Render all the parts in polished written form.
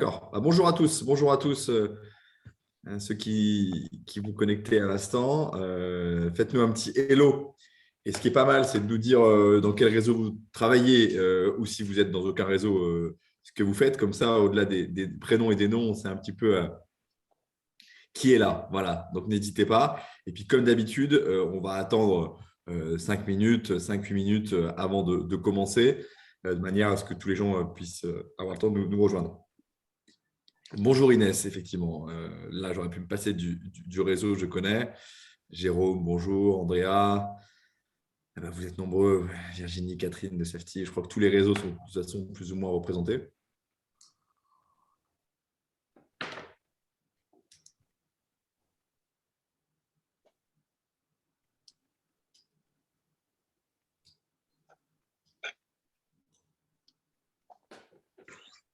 D'accord. Bonjour à tous. Bonjour à tous, ceux qui vous connectez à l'instant. Faites-nous un petit hello. Et ce qui est pas mal, c'est de nous dire dans quel réseau vous travaillez ou si vous êtes dans aucun réseau, ce que vous faites. Comme ça, au-delà des prénoms et des noms, on sait un petit peu qui est là. Voilà. Donc, n'hésitez pas. Et puis, comme d'habitude, on va attendre 5 minutes, 5-8 minutes avant de commencer, de manière à ce que tous les gens puissent avoir le temps de nous rejoindre. Bonjour Inès, effectivement. Là, j'aurais pu me passer du réseau, je connais. Jérôme, bonjour. Andrea, eh ben, vous êtes nombreux. Virginie, Catherine de Safety. Je crois que tous les réseaux sont de toute façon plus ou moins représentés.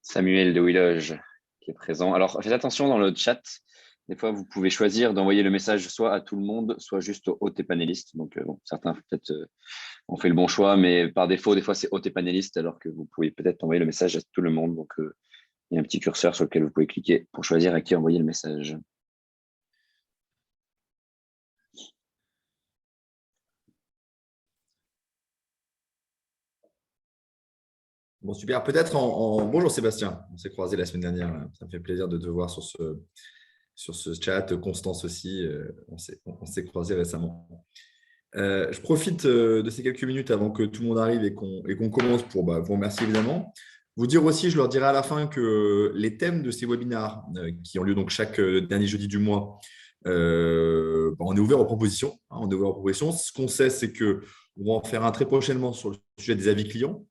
Samuel de Willoge qui est présent. Alors, faites attention dans le chat. Des fois, vous pouvez choisir d'envoyer le message soit à tout le monde, soit juste aux hôtes et panélistes. Donc, certains, peut-être, ont fait le bon choix, mais par défaut, des fois, c'est hôtes et panélistes, alors que vous pouvez peut-être envoyer le message à tout le monde. Donc, il y a un petit curseur sur lequel vous pouvez cliquer pour choisir à qui envoyer le message. Bon, super. Peut-être Bonjour Sébastien. On s'est croisé la semaine dernière. Ça me fait plaisir de te voir sur ce chat. Constance aussi. On s'est croisé récemment. Je profite de ces quelques minutes avant que tout le monde arrive et qu'on commence pour vous remercier évidemment. Vous dire aussi, je leur dirai à la fin que les thèmes de ces webinars qui ont lieu donc chaque dernier jeudi du mois, on est ouvert aux propositions. On est ouvert aux propositions. Ce qu'on sait, c'est qu'on va en faire un très prochainement sur le sujet des avis clients,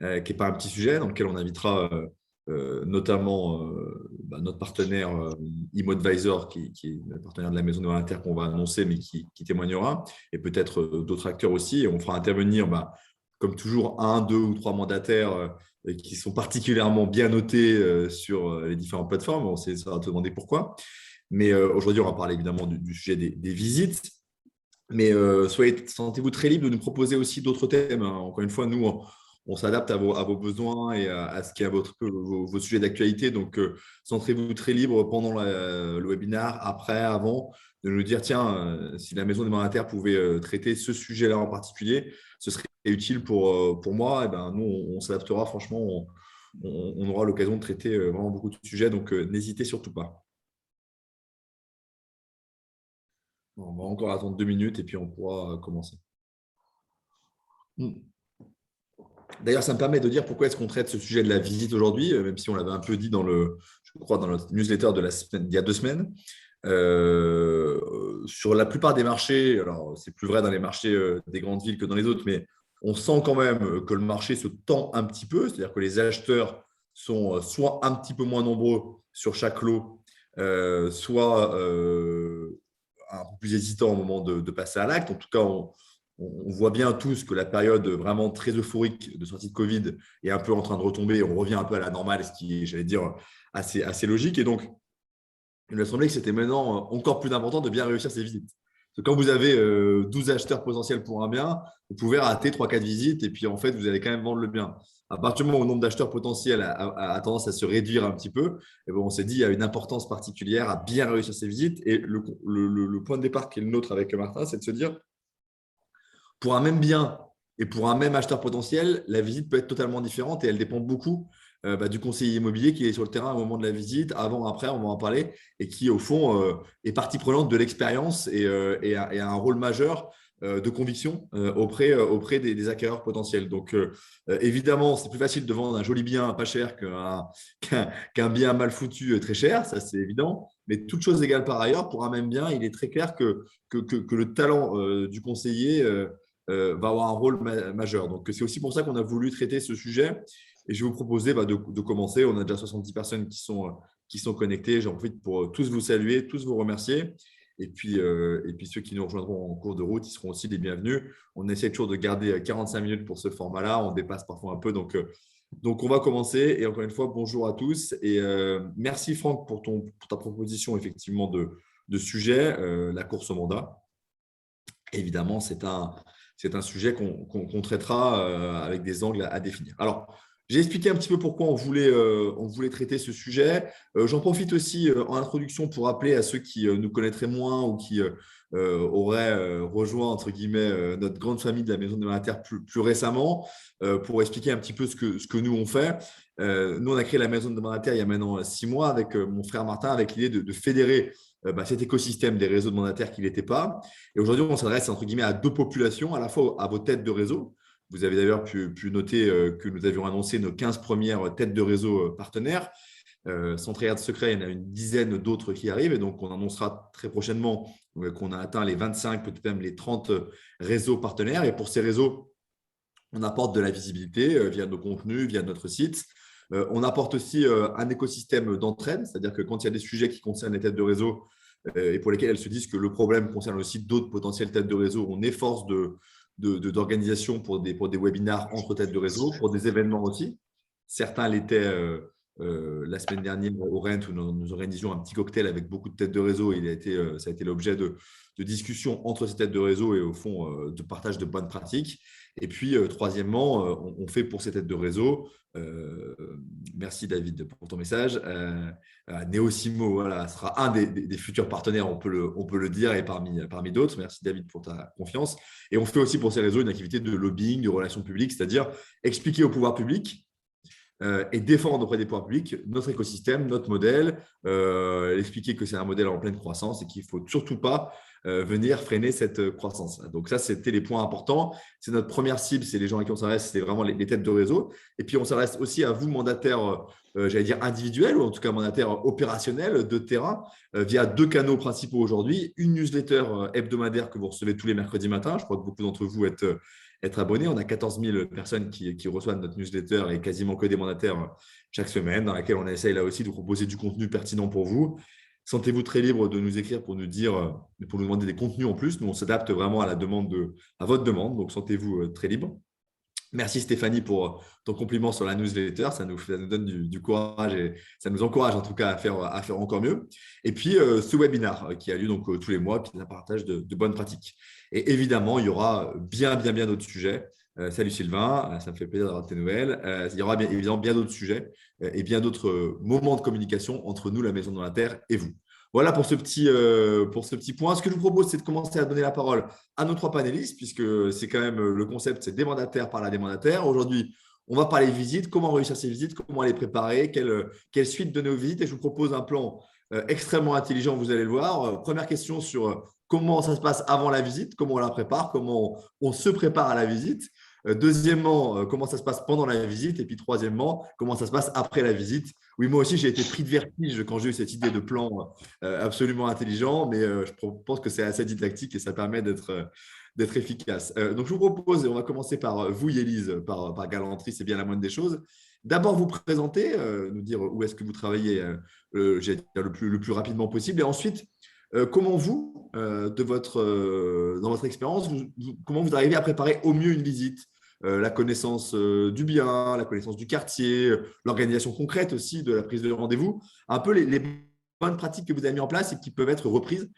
qui n'est pas un petit sujet, dans lequel on invitera notamment notre partenaire ImoAdvisor, qui est le partenaire de la Maison de Novainter qu'on va annoncer, mais qui témoignera, et peut-être d'autres acteurs aussi. Et on fera intervenir, comme toujours, 1, 2 ou 3 mandataires qui sont particulièrement bien notés sur les différentes plateformes. On va te demander pourquoi. Mais aujourd'hui, on va parler évidemment du sujet des visites. Mais sentez-vous très libre de nous proposer aussi d'autres thèmes. Encore une fois, nous, on s'adapte à vos besoins et à ce qui est vos sujets d'actualité. Donc, sentez-vous très libre pendant le webinaire, après, avant, de nous dire, tiens, si la Maison des mandataires pouvait traiter ce sujet-là en particulier, ce serait utile pour moi. Et ben, nous, on s'adaptera. Franchement, on aura l'occasion de traiter vraiment beaucoup de sujets. Donc, n'hésitez surtout pas. On va encore attendre 2 minutes et puis on pourra commencer. D'ailleurs, ça me permet de dire pourquoi est-ce qu'on traite ce sujet de la visite aujourd'hui, même si on l'avait un peu dit je crois, dans notre newsletter de la semaine, il y a 2 semaines. Sur la plupart des marchés, alors c'est plus vrai dans les marchés des grandes villes que dans les autres, mais on sent quand même que le marché se tend un petit peu, c'est-à-dire que les acheteurs sont soit un petit peu moins nombreux sur chaque lot, soit un peu plus hésitants au moment de passer à l'acte. En tout cas, on voit bien tous que la période vraiment très euphorique de sortie de Covid est un peu en train de retomber. On revient un peu à la normale, ce qui est, j'allais dire, assez logique. Et donc, il m'a semblé que c'était maintenant encore plus important de bien réussir ces visites. Parce que quand vous avez 12 acheteurs potentiels pour un bien, vous pouvez rater 3-4 visites et puis en fait, vous allez quand même vendre le bien. À partir du moment où le nombre d'acheteurs potentiels a tendance à se réduire un petit peu, et bon, on s'est dit qu'il y a une importance particulière à bien réussir ces visites. Et le point de départ qui est le nôtre avec Martin, c'est de se dire, pour un même bien et pour un même acheteur potentiel, la visite peut être totalement différente et elle dépend beaucoup du conseiller immobilier qui est sur le terrain au moment de la visite, avant, après, on va en parler, et qui, au fond, est partie prenante de l'expérience et a un rôle majeur de conviction auprès des acquéreurs potentiels. Donc, évidemment, c'est plus facile de vendre un joli bien pas cher qu'un bien mal foutu très cher, ça c'est évident. Mais toute chose égale par ailleurs, pour un même bien, il est très clair que le talent du conseiller va avoir un rôle majeur. Donc, c'est aussi pour ça qu'on a voulu traiter ce sujet. Et je vais vous proposer de commencer. On a déjà 70 personnes qui sont connectées. J'en profite pour tous vous saluer, tous vous remercier. Et puis ceux qui nous rejoindront en cours de route, ils seront aussi les bienvenus. On essaie toujours de garder 45 minutes pour ce format-là. On dépasse parfois un peu. Donc, on va commencer. Et encore une fois, bonjour à tous. Et merci Franck pour ta proposition effectivement de sujet, la course au mandat. Évidemment, c'est un sujet qu'on traitera avec des angles à définir. Alors, J'ai expliqué un petit peu pourquoi on voulait traiter ce sujet. J'en profite aussi en introduction pour rappeler à ceux qui nous connaîtraient moins ou qui auraient rejoint, entre guillemets, notre grande famille de la Maison de la Terre plus récemment, pour expliquer un petit peu ce que nous on fait. Nous, on a créé la Maison de la Terre il y a maintenant 6 mois avec mon frère Martin, avec l'idée de fédérer cet écosystème des réseaux de mandataires qui n'était pas. Et aujourd'hui, on s'adresse, entre guillemets, à deux populations, à la fois à vos têtes de réseau. Vous avez d'ailleurs pu noter que nous avions annoncé nos 15 premières têtes de réseau partenaires. Sans trahir de secret, il y en a une dizaine d'autres qui arrivent. Et donc, on annoncera très prochainement qu'on a atteint les 25, peut-être même les 30 réseaux partenaires. Et pour ces réseaux, on apporte de la visibilité via nos contenus, via notre site. On apporte aussi un écosystème d'entraide, c'est-à-dire que quand il y a des sujets qui concernent les têtes de réseau et pour lesquels elles se disent que le problème concerne aussi d'autres potentielles têtes de réseau, on est force d'organisation pour des webinars entre têtes de réseau, pour des événements aussi. Certains l'étaient la semaine dernière au Rent où nous organisions un petit cocktail avec beaucoup de têtes de réseau. Ça a été l'objet de discussions entre ces têtes de réseau et au fond de partage de bonnes pratiques. Et puis, troisièmement, on fait pour ces têtes de réseau, merci David pour ton message, Neosimo voilà, sera un des futurs partenaires, on peut le dire, et parmi d'autres. Merci David pour ta confiance. Et on fait aussi pour ces réseaux une activité de lobbying, de relations publiques, c'est-à-dire expliquer au pouvoir public et défendre auprès des pouvoirs publics notre écosystème, notre modèle, expliquer que c'est un modèle en pleine croissance et qu'il ne faut surtout pas venir freiner cette croissance. Donc ça, c'était les points importants. C'est notre première cible, c'est les gens à qui on s'adresse, c'est vraiment les têtes de réseau. Et puis, on s'adresse aussi à vous, mandataires, j'allais dire individuels, ou en tout cas mandataires opérationnels de terrain, via deux canaux principaux aujourd'hui. Une newsletter hebdomadaire que vous recevez tous les mercredis matins. Je crois que beaucoup d'entre vous être abonnés. On a 14 000 personnes qui reçoivent notre newsletter et quasiment que des mandataires chaque semaine, dans laquelle on essaye là aussi de proposer du contenu pertinent pour vous. Sentez-vous très libre de nous écrire pour nous demander des contenus en plus. Nous, on s'adapte vraiment à à votre demande. Donc, sentez-vous très libre. Merci Stéphanie pour ton compliment sur la newsletter. Ça nous donne du courage et ça nous encourage en tout cas à faire encore mieux. Et puis, ce webinar qui a lieu donc tous les mois, qui est un partage de bonnes pratiques. Et évidemment, il y aura bien d'autres sujets. Salut Sylvain, ça me fait plaisir d'avoir tes nouvelles. Il y aura évidemment bien d'autres sujets et bien d'autres moments de communication entre nous, la Maison de la Terre, et vous. Voilà pour ce petit point. Ce que je vous propose, c'est de commencer à donner la parole à nos trois panélistes, puisque c'est quand même le concept, c'est des mandataires par la des mandataires. Aujourd'hui, on va parler visites, comment réussir ces visites, comment les préparer, quelle suite donner aux visites. Et je vous propose un plan extrêmement intelligent, vous allez le voir. Première question sur comment ça se passe avant la visite, comment on la prépare, comment on se prépare à la visite. Deuxièmement, comment ça se passe pendant la visite. Et puis troisièmement, comment ça se passe après la visite. Oui, moi aussi, j'ai été pris de vertige quand j'ai eu cette idée de plan absolument intelligent, mais je pense que c'est assez didactique et ça permet d'être efficace. Donc, je vous propose, et on va commencer par vous, Yélise, par galanterie, c'est bien la moindre des choses. D'abord, vous présenter, nous dire où est-ce que vous travaillez le plus rapidement possible. Et ensuite, comment vous, dans votre expérience, comment vous arrivez à préparer au mieux une visite, la connaissance du bien, la connaissance du quartier, l'organisation concrète aussi de la prise de rendez-vous, un peu les bonnes pratiques que vous avez mises en place et qui peuvent être reprises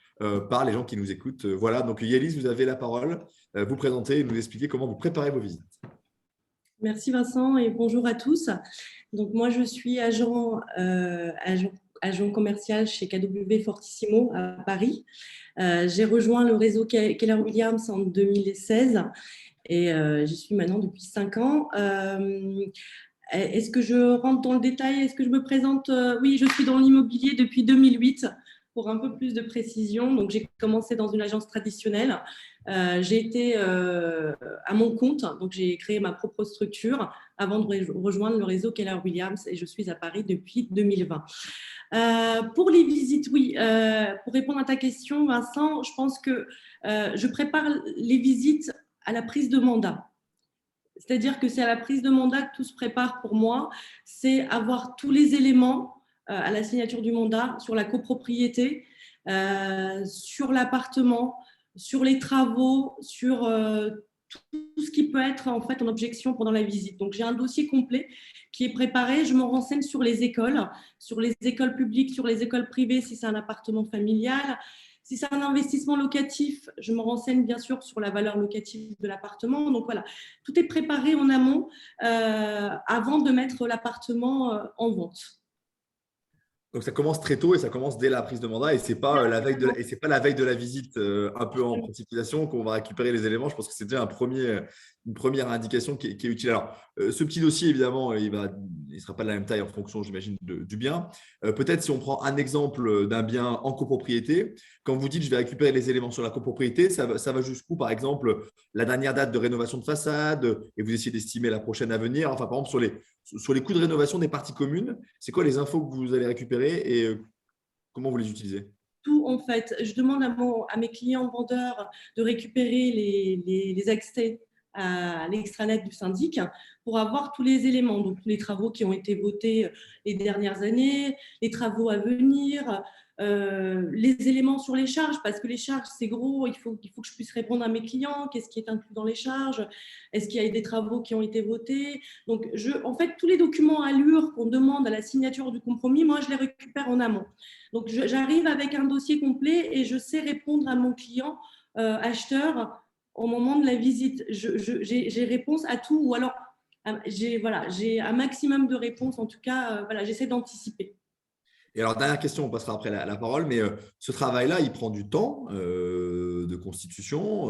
par les gens qui nous écoutent. Voilà, donc Yélise, vous avez la parole. Vous présenter et nous expliquer comment vous préparez vos visites. Merci Vincent et bonjour à tous. Donc moi, je suis agent commercial chez KW Fortissimo à Paris. J'ai rejoint le réseau Keller Williams en 2016 et j'y suis maintenant depuis 5 ans. Est-ce que je rentre dans le détail? Est-ce que je me présente? Oui, je suis dans l'immobilier depuis 2008. Pour un peu plus de précision, donc j'ai commencé dans une agence traditionnelle. J'ai été à mon compte, donc j'ai créé ma propre structure avant de rejoindre le réseau Keller Williams et je suis à Paris depuis 2020. Pour les visites, oui, pour répondre à ta question, Vincent, je pense que je prépare les visites à la prise de mandat. C'est-à-dire que c'est à la prise de mandat que tout se prépare pour moi. C'est avoir tous les éléments à la signature du mandat sur la copropriété, sur l'appartement, sur les travaux, sur tout ce qui peut être en fait en objection pendant la visite. Donc j'ai un dossier complet qui est préparé. Je me renseigne sur les écoles publiques, sur les écoles privées si c'est un appartement familial. Si c'est un investissement locatif, je me renseigne bien sûr sur la valeur locative de l'appartement. Donc voilà, tout est préparé en amont avant de mettre l'appartement en vente. Donc, ça commence très tôt et ça commence dès la prise de mandat et ce n'est pas, la veille de la visite un peu en précipitation qu'on va récupérer les éléments. Je pense que c'est déjà une première indication qui est utile. Alors, ce petit dossier, évidemment, il ne sera pas de la même taille en fonction, j'imagine, du bien. Peut-être si on prend un exemple d'un bien en copropriété, quand vous dites je vais récupérer les éléments sur la copropriété, ça va jusqu'où? Par exemple, la dernière date de rénovation de façade et vous essayez d'estimer la prochaine à venir. Enfin, par exemple, sur les coûts de rénovation des parties communes, c'est quoi les infos que vous allez récupérer et comment vous les utilisez? Tout, en fait. Je demande à mes clients vendeurs de récupérer les accès à l'extranet du syndic pour avoir tous les éléments, donc tous les travaux qui ont été votés les dernières années, les travaux à venir, les éléments sur les charges, parce que les charges, c'est gros, il faut que je puisse répondre à mes clients, qu'est-ce qui est inclus dans les charges, est-ce qu'il y a des travaux qui ont été votés. Donc, en fait, tous les documents allure qu'on demande à la signature du compromis, moi, je les récupère en amont. Donc, j'arrive avec un dossier complet et je sais répondre à mon client acheteur au moment de la visite. J'ai réponse à tout, ou alors j'ai un maximum de réponses. En tout cas, j'essaie d'anticiper. Et alors, dernière question, on passera après la parole, mais ce travail-là, il prend du temps de constitution.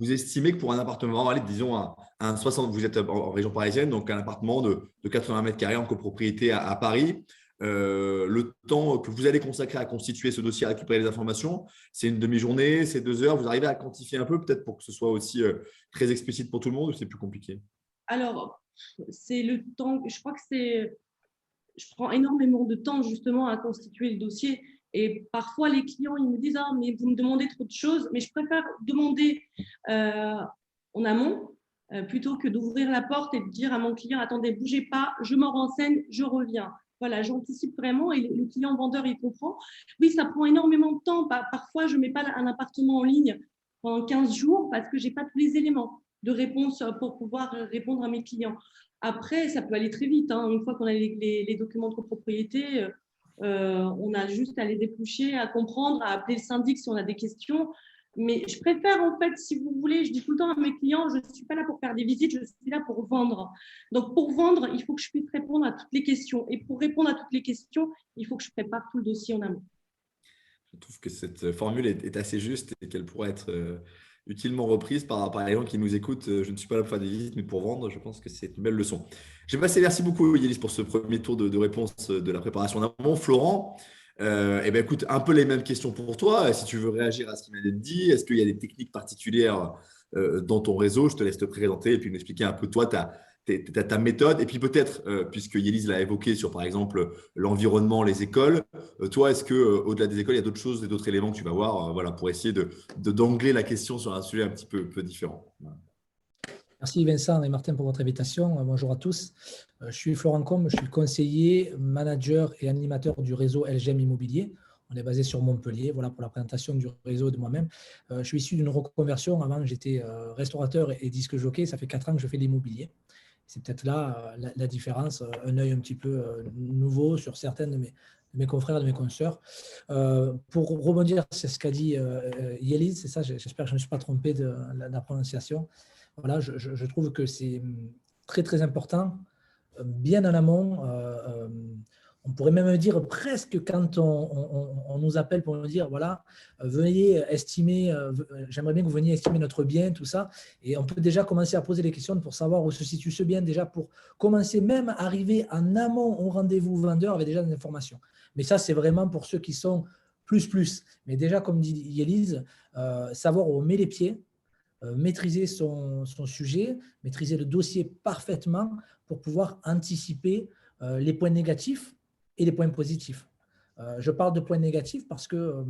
Vous estimez que pour un appartement, allez, disons un 60, vous êtes en région parisienne, donc un appartement de 80 mètres carrés en copropriété à Paris, le temps que vous allez consacrer à constituer ce dossier, à récupérer les informations, c'est une demi-journée, c'est 2 heures. Vous arrivez à quantifier un peu, peut-être pour que ce soit aussi très explicite pour tout le monde, ou c'est plus compliqué? Alors, c'est le temps, je crois que je prends énormément de temps justement à constituer le dossier. Et parfois, les clients, ils me disent « Ah, mais vous me demandez trop de choses », mais je préfère demander en amont plutôt que d'ouvrir la porte et de dire à mon client « Attendez, bougez pas, je me renseigne, je reviens ». Voilà, j'anticipe vraiment et le client vendeur, il comprend. Oui, ça prend énormément de temps. Parfois, je ne mets pas un appartement en ligne pendant 15 jours parce que je n'ai pas tous les éléments de réponse pour pouvoir répondre à mes clients. Après, ça peut aller très vite. Une fois qu'on a les documents de copropriété, on a juste à les éplucher, à comprendre, à appeler le syndic si on a des questions. Mais je préfère, en fait, si vous voulez, je dis tout le temps à mes clients, je ne suis pas là pour faire des visites, je suis là pour vendre. Donc, pour vendre, il faut que je puisse répondre à toutes les questions. Et pour répondre à toutes les questions, il faut que je prépare tout le dossier en amont. Je trouve que cette formule est assez juste et qu'elle pourrait être utilement reprise par les gens qui nous écoutent. Je ne suis pas là pour faire des visites, mais pour vendre. Je pense que c'est une belle leçon. J'ai passé, merci beaucoup, Yélis, pour ce premier tour de réponse de la préparation en amont. Florent, écoute, un peu les mêmes questions pour toi. Si tu veux réagir à ce qui m'a été dit, est-ce qu'il y a des techniques particulières dans ton réseau? Je te laisse te présenter et puis m'expliquer un peu toi, ta méthode. Et puis peut-être, puisque Yélis l'a évoqué sur, par exemple, l'environnement, les écoles, toi, est-ce qu'au-delà des écoles, il y a d'autres choses et d'autres éléments que tu vas voir pour essayer d'angler la question sur un sujet un petit peu différent? Merci Vincent et Martin pour votre invitation. Bonjour à tous. Je suis Florent Combe, je suis conseiller, manager et animateur du réseau LGM Immobilier. On est basé sur Montpellier. Voilà pour la présentation du réseau de moi-même. Je suis issu d'une reconversion. Avant, j'étais restaurateur et disque jockey. Ça fait 4 ans que je fais de l'immobilier. C'est peut-être là la différence, un œil un petit peu nouveau sur certaines de mes confrères, de mes consoeurs. Pour rebondir sur ce qu'a dit Yélis, c'est ça, j'espère que je ne me suis pas trompé de la prononciation. Voilà, je trouve que c'est très, très important, bien en amont. On pourrait même dire presque quand on nous appelle pour nous dire, voilà, veuillez estimer, j'aimerais bien que vous veniez estimer notre bien, tout ça. Et on peut déjà commencer à poser les questions pour savoir où se situe ce bien, déjà pour commencer même à arriver en amont au rendez-vous vendeur avec déjà des informations. Mais ça, c'est vraiment pour ceux qui sont plus. Mais déjà, comme dit Yélise, savoir où on met les pieds, maîtriser son sujet, maîtriser le dossier parfaitement pour pouvoir anticiper les points négatifs et les points positifs. Je parle de points négatifs parce que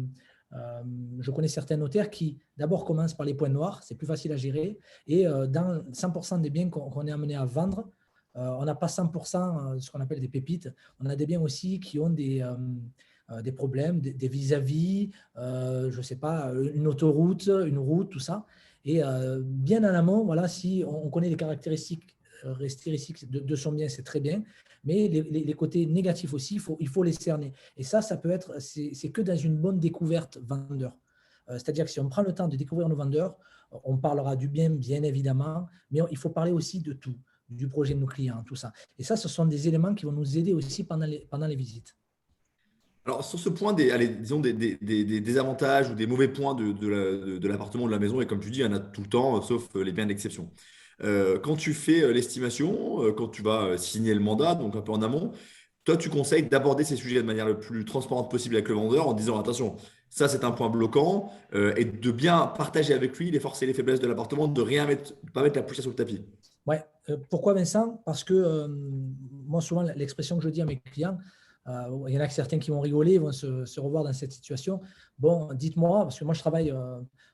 je connais certains notaires qui d'abord commencent par les points noirs, c'est plus facile à gérer, et dans 100% des biens qu'on est amené à vendre, on n'a pas 100% de ce qu'on appelle des pépites, on a des biens aussi qui ont des problèmes, des vis-à-vis, je ne sais pas, une autoroute, une route, tout ça. Et bien en amont, voilà, si on connaît les caractéristiques rester ici de son bien, c'est très bien, mais les côtés négatifs aussi, il faut les cerner. Et ça peut être, c'est que dans une bonne découverte vendeur. C'est-à-dire que si on prend le temps de découvrir nos vendeurs, on parlera du bien, bien évidemment, mais il faut parler aussi de tout, du projet de nos clients, tout ça. Et ça, ce sont des éléments qui vont nous aider aussi pendant les visites. Alors, sur ce point, disons des avantages ou des mauvais points de l'appartement ou de la maison, et comme tu dis, il y en a tout le temps, sauf les biens d'exception. Quand tu fais l'estimation, quand tu vas signer le mandat, donc un peu en amont, toi, tu conseilles d'aborder ces sujets de manière le plus transparente possible avec le vendeur en disant, attention, ça c'est un point bloquant, et de bien partager avec lui les forces et les faiblesses de l'appartement, de rien pas mettre la poussière sur le tapis. Ouais. Pourquoi Vincent? Parce que moi, souvent, l'expression que je dis à mes clients, il y en a certains qui vont rigoler, vont se revoir dans cette situation. Bon, dites-moi, parce que moi, je travaille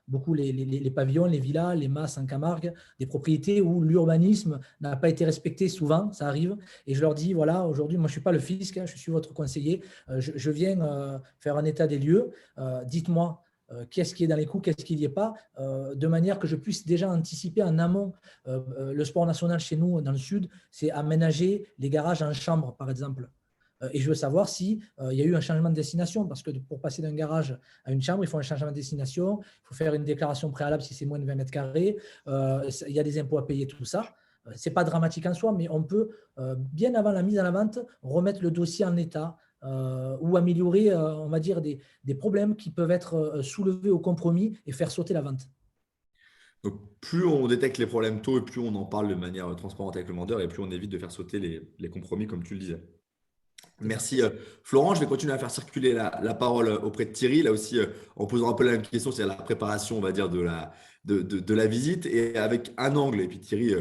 beaucoup les pavillons, les villas, les masses en Camargue, des propriétés où l'urbanisme n'a pas été respecté souvent, ça arrive. Et je leur dis, voilà, aujourd'hui, moi, je ne suis pas le fisc, je suis votre conseiller. Je viens faire un état des lieux. Dites-moi, qu'est-ce qui est dans les coûts, qu'est-ce qui n'y est pas, de manière que je puisse déjà anticiper en amont. Le sport national chez nous, dans le sud, c'est aménager les garages en chambre, par exemple. Et je veux savoir s'il y a eu un changement de destination, parce que pour passer d'un garage à une chambre, il faut un changement de destination, il faut faire une déclaration préalable si c'est moins de 20 mètres carrés, il y a des impôts à payer, tout ça. Ce n'est pas dramatique en soi, mais on peut, bien avant la mise à la vente, remettre le dossier en état ou améliorer, on va dire, des problèmes qui peuvent être soulevés au compromis et faire sauter la vente. Donc, plus on détecte les problèmes tôt et plus on en parle de manière transparente avec le vendeur et plus on évite de faire sauter les compromis, comme tu le disais. Merci Florent. Je vais continuer à faire circuler la parole auprès de Thierry, là aussi en posant un peu la même question, c'est-à-dire la préparation, on va dire, de la visite et avec un angle. Et puis Thierry,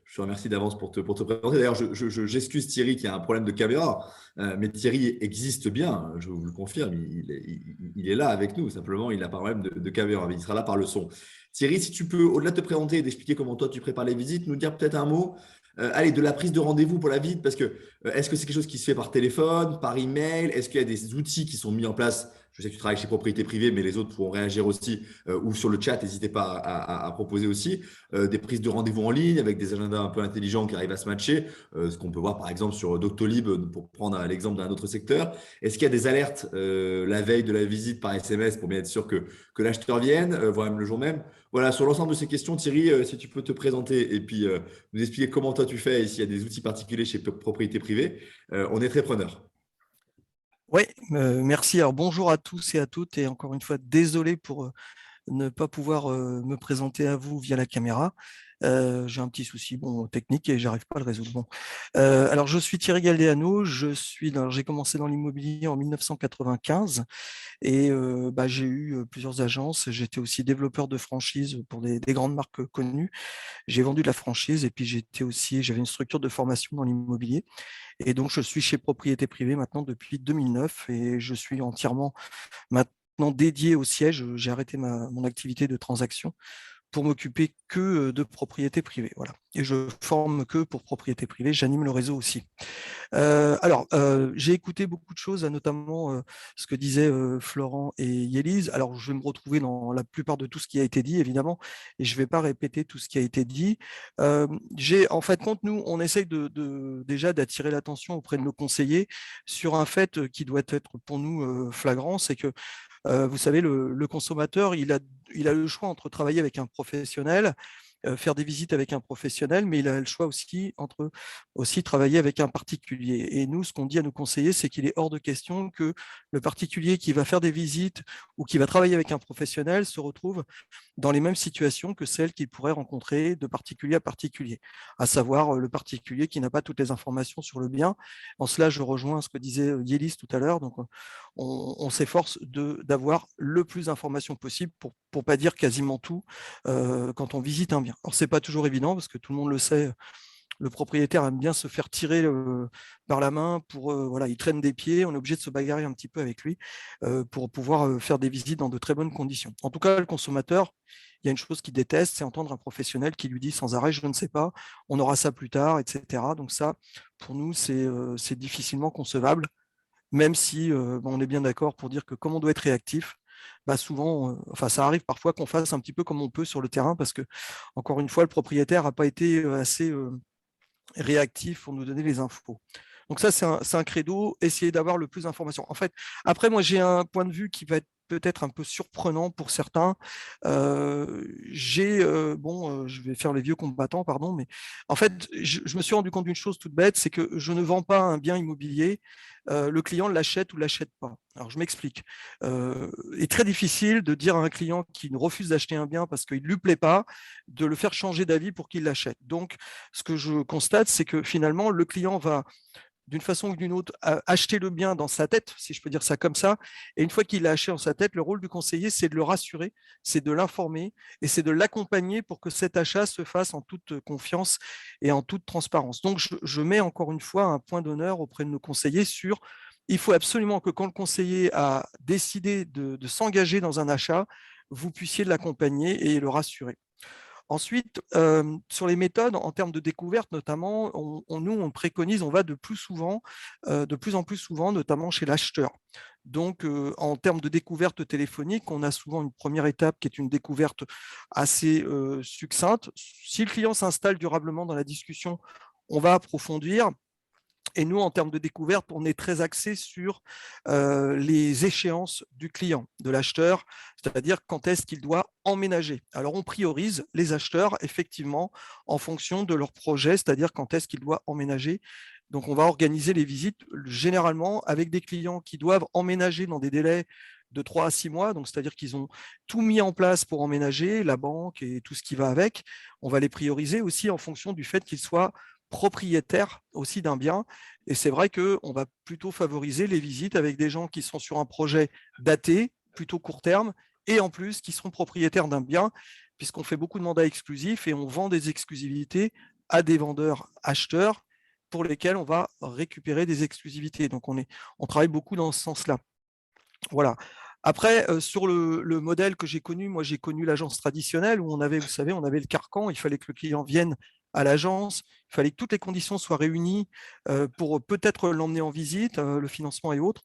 je te remercie d'avance pour te présenter. D'ailleurs, j'excuse Thierry qui a un problème de caméra, mais Thierry existe bien, je vous le confirme, il est là avec nous, simplement il n'a pas de problème de caméra, mais il sera là par le son. Thierry, si tu peux, au-delà de te présenter et d'expliquer comment toi tu prépares les visites, nous dire peut-être un mot. Allez, de la prise de rendez-vous pour la visite, parce que est-ce que c'est quelque chose qui se fait par téléphone, par email? Est-ce qu'il y a des outils qui sont mis en place? Je sais que tu travailles chez Propriété Privée, mais les autres pourront réagir aussi ou sur le chat, n'hésitez pas à proposer aussi des prises de rendez-vous en ligne avec des agendas un peu intelligents qui arrivent à se matcher, ce qu'on peut voir par exemple sur Doctolib pour prendre l'exemple d'un autre secteur. Est-ce qu'il y a des alertes la veille de la visite par SMS pour bien être sûr que l'acheteur vienne, voire même le jour même? Voilà, sur l'ensemble de ces questions, Thierry, si tu peux te présenter et puis nous expliquer comment toi tu fais et s'il y a des outils particuliers chez Propriété Privée, on est très preneurs. Oui, merci. Alors bonjour à tous et à toutes et encore une fois, désolé pour ne pas pouvoir me présenter à vous via la caméra. J'ai un petit souci technique et j'arrive pas à le résoudre. Bon. Alors je suis Thierry Galdeano, j'ai commencé dans l'immobilier en 1995 et j'ai eu plusieurs agences. J'étais aussi développeur de franchise pour des grandes marques connues. J'ai vendu de la franchise et puis j'avais une structure de formation dans l'immobilier. Et donc je suis chez Propriété Privée maintenant depuis 2009 et je suis entièrement maintenant dédié au siège. J'ai arrêté mon activité de transaction pour m'occuper que de propriété privée. Voilà. Et je forme que pour propriété privée, j'anime le réseau aussi. J'ai écouté beaucoup de choses, notamment ce que disaient Florent et Yélise. Alors, je vais me retrouver dans la plupart de tout ce qui a été dit, évidemment, et je ne vais pas répéter tout ce qui a été dit. En fait, compte nous, on essaye déjà d'attirer l'attention auprès de nos conseillers sur un fait qui doit être pour nous flagrant, c'est que vous savez, le consommateur, il a le choix entre travailler avec un professionnel, faire des visites avec un professionnel, mais il a le choix entre travailler avec un particulier. Et nous, ce qu'on dit à nos conseillers, c'est qu'il est hors de question que le particulier qui va faire des visites ou qui va travailler avec un professionnel se retrouve dans les mêmes situations que celles qu'il pourrait rencontrer de particulier à particulier, à savoir le particulier qui n'a pas toutes les informations sur le bien. En cela, je rejoins ce que disait Yélis tout à l'heure. Donc, on s'efforce d'avoir le plus d'informations possible pour ne pas dire quasiment tout quand on visite un bien. Alors, ce n'est pas toujours évident parce que tout le monde le sait, le propriétaire aime bien se faire tirer par la main il traîne des pieds, on est obligé de se bagarrer un petit peu avec lui pour pouvoir faire des visites dans de très bonnes conditions. En tout cas, le consommateur, il y a une chose qu'il déteste, c'est entendre un professionnel qui lui dit sans arrêt, je ne sais pas, on aura ça plus tard, etc. Donc ça, pour nous, c'est difficilement concevable, même si on est bien d'accord pour dire que comme on doit être réactif, souvent, ça arrive parfois qu'on fasse un petit peu comme on peut sur le terrain parce que, encore une fois, le propriétaire n'a pas été assez réactifs pour nous donner les infos. Donc ça, c'est un credo, essayer d'avoir le plus d'informations. En fait, après, moi, j'ai un point de vue qui va être peut-être un peu surprenant pour certains. Je vais faire les vieux combattants, pardon, mais en fait, je me suis rendu compte d'une chose toute bête, c'est que je ne vends pas un bien immobilier, le client l'achète ou l'achète pas. Alors, je m'explique. Il est très difficile de dire à un client qui refuse d'acheter un bien parce qu'il ne lui plaît pas, de le faire changer d'avis pour qu'il l'achète. Donc, ce que je constate, c'est que finalement, le client va d'une façon ou d'une autre, acheter le bien dans sa tête, si je peux dire ça comme ça. Et une fois qu'il l'a acheté dans sa tête, le rôle du conseiller, c'est de le rassurer, c'est de l'informer et c'est de l'accompagner pour que cet achat se fasse en toute confiance et en toute transparence. Donc, je mets encore une fois un point d'honneur auprès de nos conseillers sur il faut absolument que quand le conseiller a décidé de s'engager dans un achat, vous puissiez l'accompagner et le rassurer. Ensuite, sur les méthodes, en termes de découverte notamment, nous, on préconise, on va de plus en plus souvent, notamment chez l'acheteur. Donc, en termes de découverte téléphonique, on a souvent une première étape qui est une découverte assez succincte. Si le client s'installe durablement dans la discussion, on va approfondir. Et nous, en termes de découverte, on est très axé sur les échéances du client, de l'acheteur, c'est-à-dire quand est-ce qu'il doit emménager. Alors, on priorise les acheteurs, effectivement, en fonction de leur projet, c'est-à-dire quand est-ce qu'il doit emménager. Donc, on va organiser les visites généralement avec des clients qui doivent emménager dans des délais de 3 à 6 mois, donc c'est-à-dire qu'ils ont tout mis en place pour emménager, la banque et tout ce qui va avec. On va les prioriser aussi en fonction du fait qu'ils soient propriétaire aussi d'un bien. Et c'est vrai qu'on va plutôt favoriser les visites avec des gens qui sont sur un projet daté, plutôt court terme, et en plus qui sont propriétaires d'un bien, puisqu'on fait beaucoup de mandats exclusifs et on vend des exclusivités à des vendeurs acheteurs pour lesquels on va récupérer des exclusivités. Donc on travaille beaucoup dans ce sens-là. Voilà. Après, sur le modèle que j'ai connu, moi j'ai connu l'agence traditionnelle où on avait, vous savez, on avait le carcan, il fallait que le client vienne à l'agence, il fallait que toutes les conditions soient réunies pour peut-être l'emmener en visite, le financement et autres.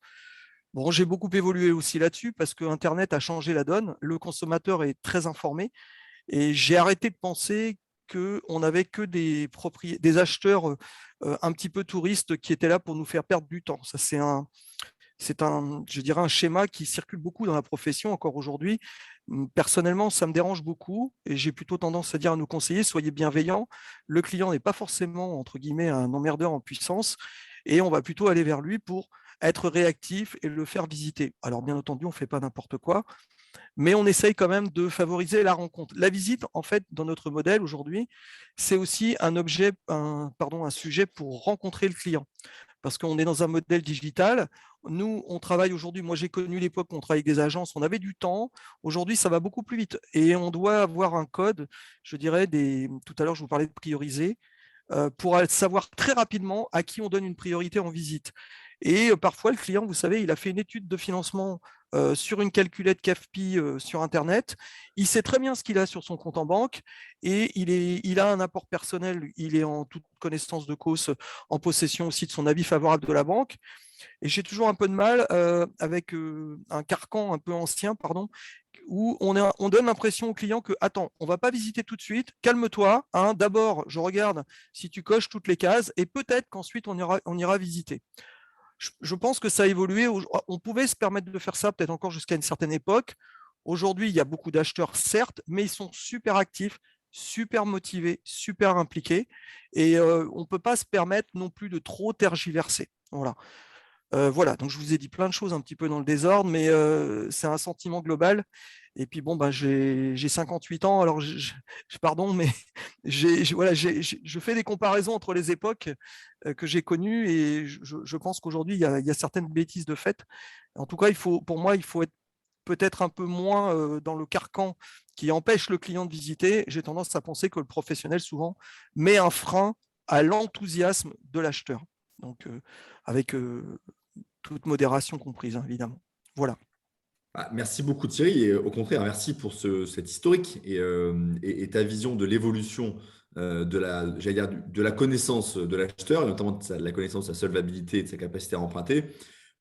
Bon, j'ai beaucoup évolué aussi là-dessus parce que Internet a changé la donne, le consommateur est très informé et j'ai arrêté de penser qu'on n'avait que des acheteurs un petit peu touristes qui étaient là pour nous faire perdre du temps. Ça, c'est je dirais, un schéma qui circule beaucoup dans la profession encore aujourd'hui. Personnellement, ça me dérange beaucoup et j'ai plutôt tendance à dire à nos conseillers, soyez bienveillants. Le client n'est pas forcément, entre guillemets, un emmerdeur en puissance et on va plutôt aller vers lui pour être réactif et le faire visiter. Alors, bien entendu, on ne fait pas n'importe quoi, mais on essaye quand même de favoriser la rencontre. La visite, en fait, dans notre modèle aujourd'hui, c'est aussi un sujet pour rencontrer le client parce qu'on est dans un modèle digital. Nous, on travaille aujourd'hui, moi j'ai connu l'époque où on travaillait avec des agences, on avait du temps. Aujourd'hui, ça va beaucoup plus vite. Et on doit avoir un code, je dirais, tout à l'heure, je vous parlais de prioriser, pour savoir très rapidement à qui on donne une priorité en visite. Et parfois, le client, vous savez, il a fait une étude de financement sur une calculette CAFPI sur Internet. Il sait très bien ce qu'il a sur son compte en banque et il a un apport personnel. Il est en toute connaissance de cause, en possession aussi de son avis favorable de la banque. Et j'ai toujours un peu de mal avec un carcan un peu ancien, pardon, où on donne l'impression au client que, attends, on ne va pas visiter tout de suite, calme-toi, hein, d'abord, je regarde si tu coches toutes les cases et peut-être qu'ensuite on ira visiter. Je pense que ça a évolué. On pouvait se permettre de faire ça peut-être encore jusqu'à une certaine époque. Aujourd'hui, il y a beaucoup d'acheteurs, certes, mais ils sont super actifs, super motivés, super impliqués. Et on ne peut pas se permettre non plus de trop tergiverser. Voilà. Voilà, donc je vous ai dit plein de choses un petit peu dans le désordre, mais c'est un sentiment global. Et puis bon, j'ai 58 ans, alors pardon, mais je fais des comparaisons entre les époques que j'ai connues et je pense qu'aujourd'hui, il y a certaines bêtises de fait. En tout cas, pour moi, il faut être peut-être un peu moins dans le carcan qui empêche le client de visiter. J'ai tendance à penser que le professionnel, souvent, met un frein à l'enthousiasme de l'acheteur. Donc, avec toute modération comprise, hein, évidemment. Voilà. Merci beaucoup Thierry, et au contraire, merci pour cet historique et ta vision de l'évolution de la connaissance de l'acheteur, et notamment de la connaissance de sa solvabilité et de sa capacité à emprunter.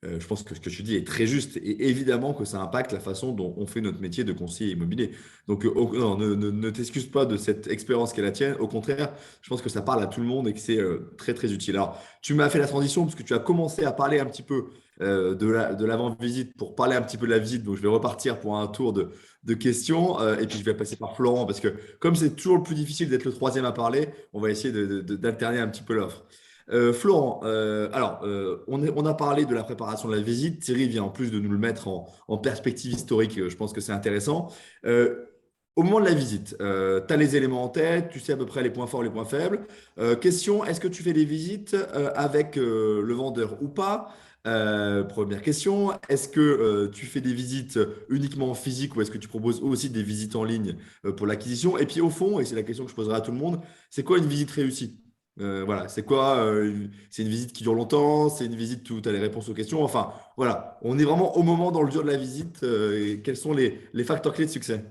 Je pense que ce que tu dis est très juste et évidemment que ça impacte la façon dont on fait notre métier de conseiller immobilier. Donc, non, ne t'excuse pas de cette expérience qui est la tienne. Au contraire, je pense que ça parle à tout le monde et que c'est très, très utile. Alors, tu m'as fait la transition parce que tu as commencé à parler un petit peu de l'avant-visite pour parler un petit peu de la visite. Donc, je vais repartir pour un tour de questions et puis je vais passer par Florent parce que comme c'est toujours le plus difficile d'être le troisième à parler, on va essayer d'alterner un petit peu l'offre. Florent, on a parlé de la préparation de la visite. Thierry vient en plus de nous le mettre en perspective historique. Je pense que c'est intéressant. Au moment de la visite, tu as les éléments en tête, tu sais à peu près les points forts, les points faibles. Question, est-ce que tu fais des visites avec le vendeur ou pas? Première question, est-ce que tu fais des visites uniquement physiques ou est-ce que tu proposes aussi des visites en ligne pour l'acquisition? Et puis au fond, et c'est la question que je poserai à tout le monde, c'est quoi une visite réussie? Voilà, c'est quoi? C'est une visite qui dure longtemps, c'est une visite où tu as les réponses aux questions. Enfin, voilà, on est vraiment au moment dans le dur de la visite. Et quels sont les facteurs clés de succès?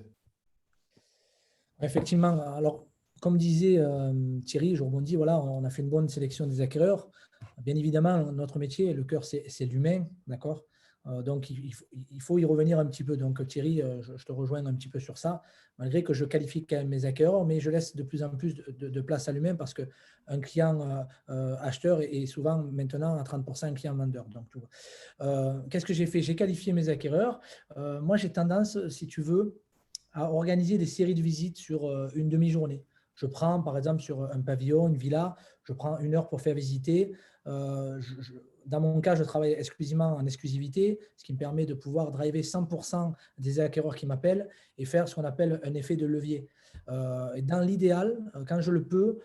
Effectivement, alors, comme disait Thierry, je rebondis, voilà, on a fait une bonne sélection des acquéreurs. Bien évidemment, notre métier, le cœur, c'est l'humain, d'accord? Donc, il faut y revenir un petit peu. Donc, Thierry, je te rejoins un petit peu sur ça, malgré que je qualifie quand même mes acquéreurs, mais je laisse de plus en plus de place à l'humain parce qu'un client acheteur est souvent maintenant à 30% un client vendeur. Donc, qu'est-ce que j'ai fait? J'ai qualifié mes acquéreurs. Moi, j'ai tendance, si tu veux, à organiser des séries de visites sur une demi-journée. Je prends, par exemple, sur un pavillon, une villa, je prends 1 heure pour faire visiter. Dans mon cas, je travaille exclusivement en exclusivité, ce qui me permet de pouvoir driver 100% des acquéreurs qui m'appellent et faire ce qu'on appelle un effet de levier. Et dans l'idéal, quand je le peux,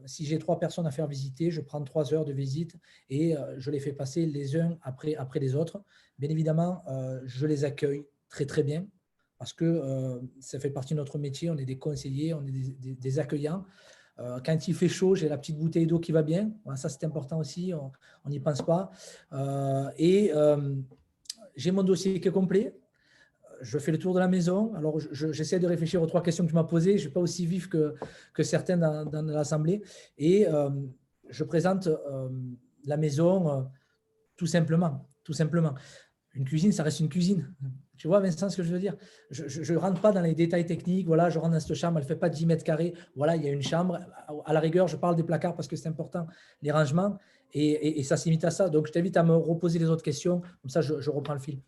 si j'ai 3 personnes à faire visiter, je prends 3 heures de visite et je les fais passer les uns après les autres. Bien évidemment, je les accueille très, très bien parce que ça fait partie de notre métier. On est des conseillers, on est des accueillants. Quand il fait chaud, j'ai la petite bouteille d'eau qui va bien. Voilà, ça, c'est important aussi. On n'y pense pas. J'ai mon dossier qui est complet. Je fais le tour de la maison. Alors, j'essaie de réfléchir aux 3 questions que tu m'as posées. Je ne suis pas aussi vif que certains dans l'Assemblée. Et je présente la maison tout simplement. Tout simplement. Une cuisine, ça reste une cuisine. Tu vois, Vincent, ce que je veux dire? Je ne rentre pas dans les détails techniques. Voilà, je rentre dans cette chambre, elle ne fait pas 10 mètres carrés. Voilà, il y a une chambre. À la rigueur, je parle des placards parce que c'est important, les rangements. Et ça s'imite à ça. Donc, je t'invite à me reposer les autres questions. Comme ça, je reprends le fil.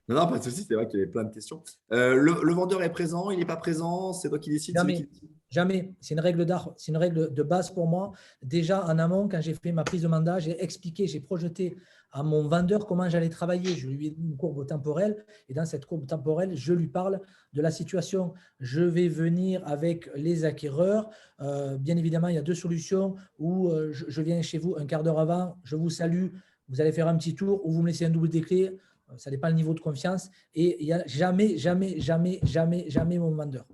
Non, non, pas de souci, c'est vrai qu'il y avait plein de questions. Le vendeur est présent, il n'est pas présent, c'est toi qui décides, c'est lui qui Jamais, décide. jamais. C'est une règle d'art, c'est une règle de base pour moi. Déjà en amont, quand j'ai fait ma prise de mandat, j'ai expliqué, j'ai projeté à mon vendeur comment j'allais travailler. Je lui ai mis une courbe temporelle et dans cette courbe temporelle, je lui parle de la situation. Je vais venir avec les acquéreurs. Bien évidemment, il y a 2 solutions où je viens chez vous un quart d'heure avant, je vous salue, vous allez faire un petit tour ou vous me laissez un double des clés. Ça dépend le niveau de confiance. Et il n'y a jamais, jamais, jamais, jamais, jamais mon vendeur.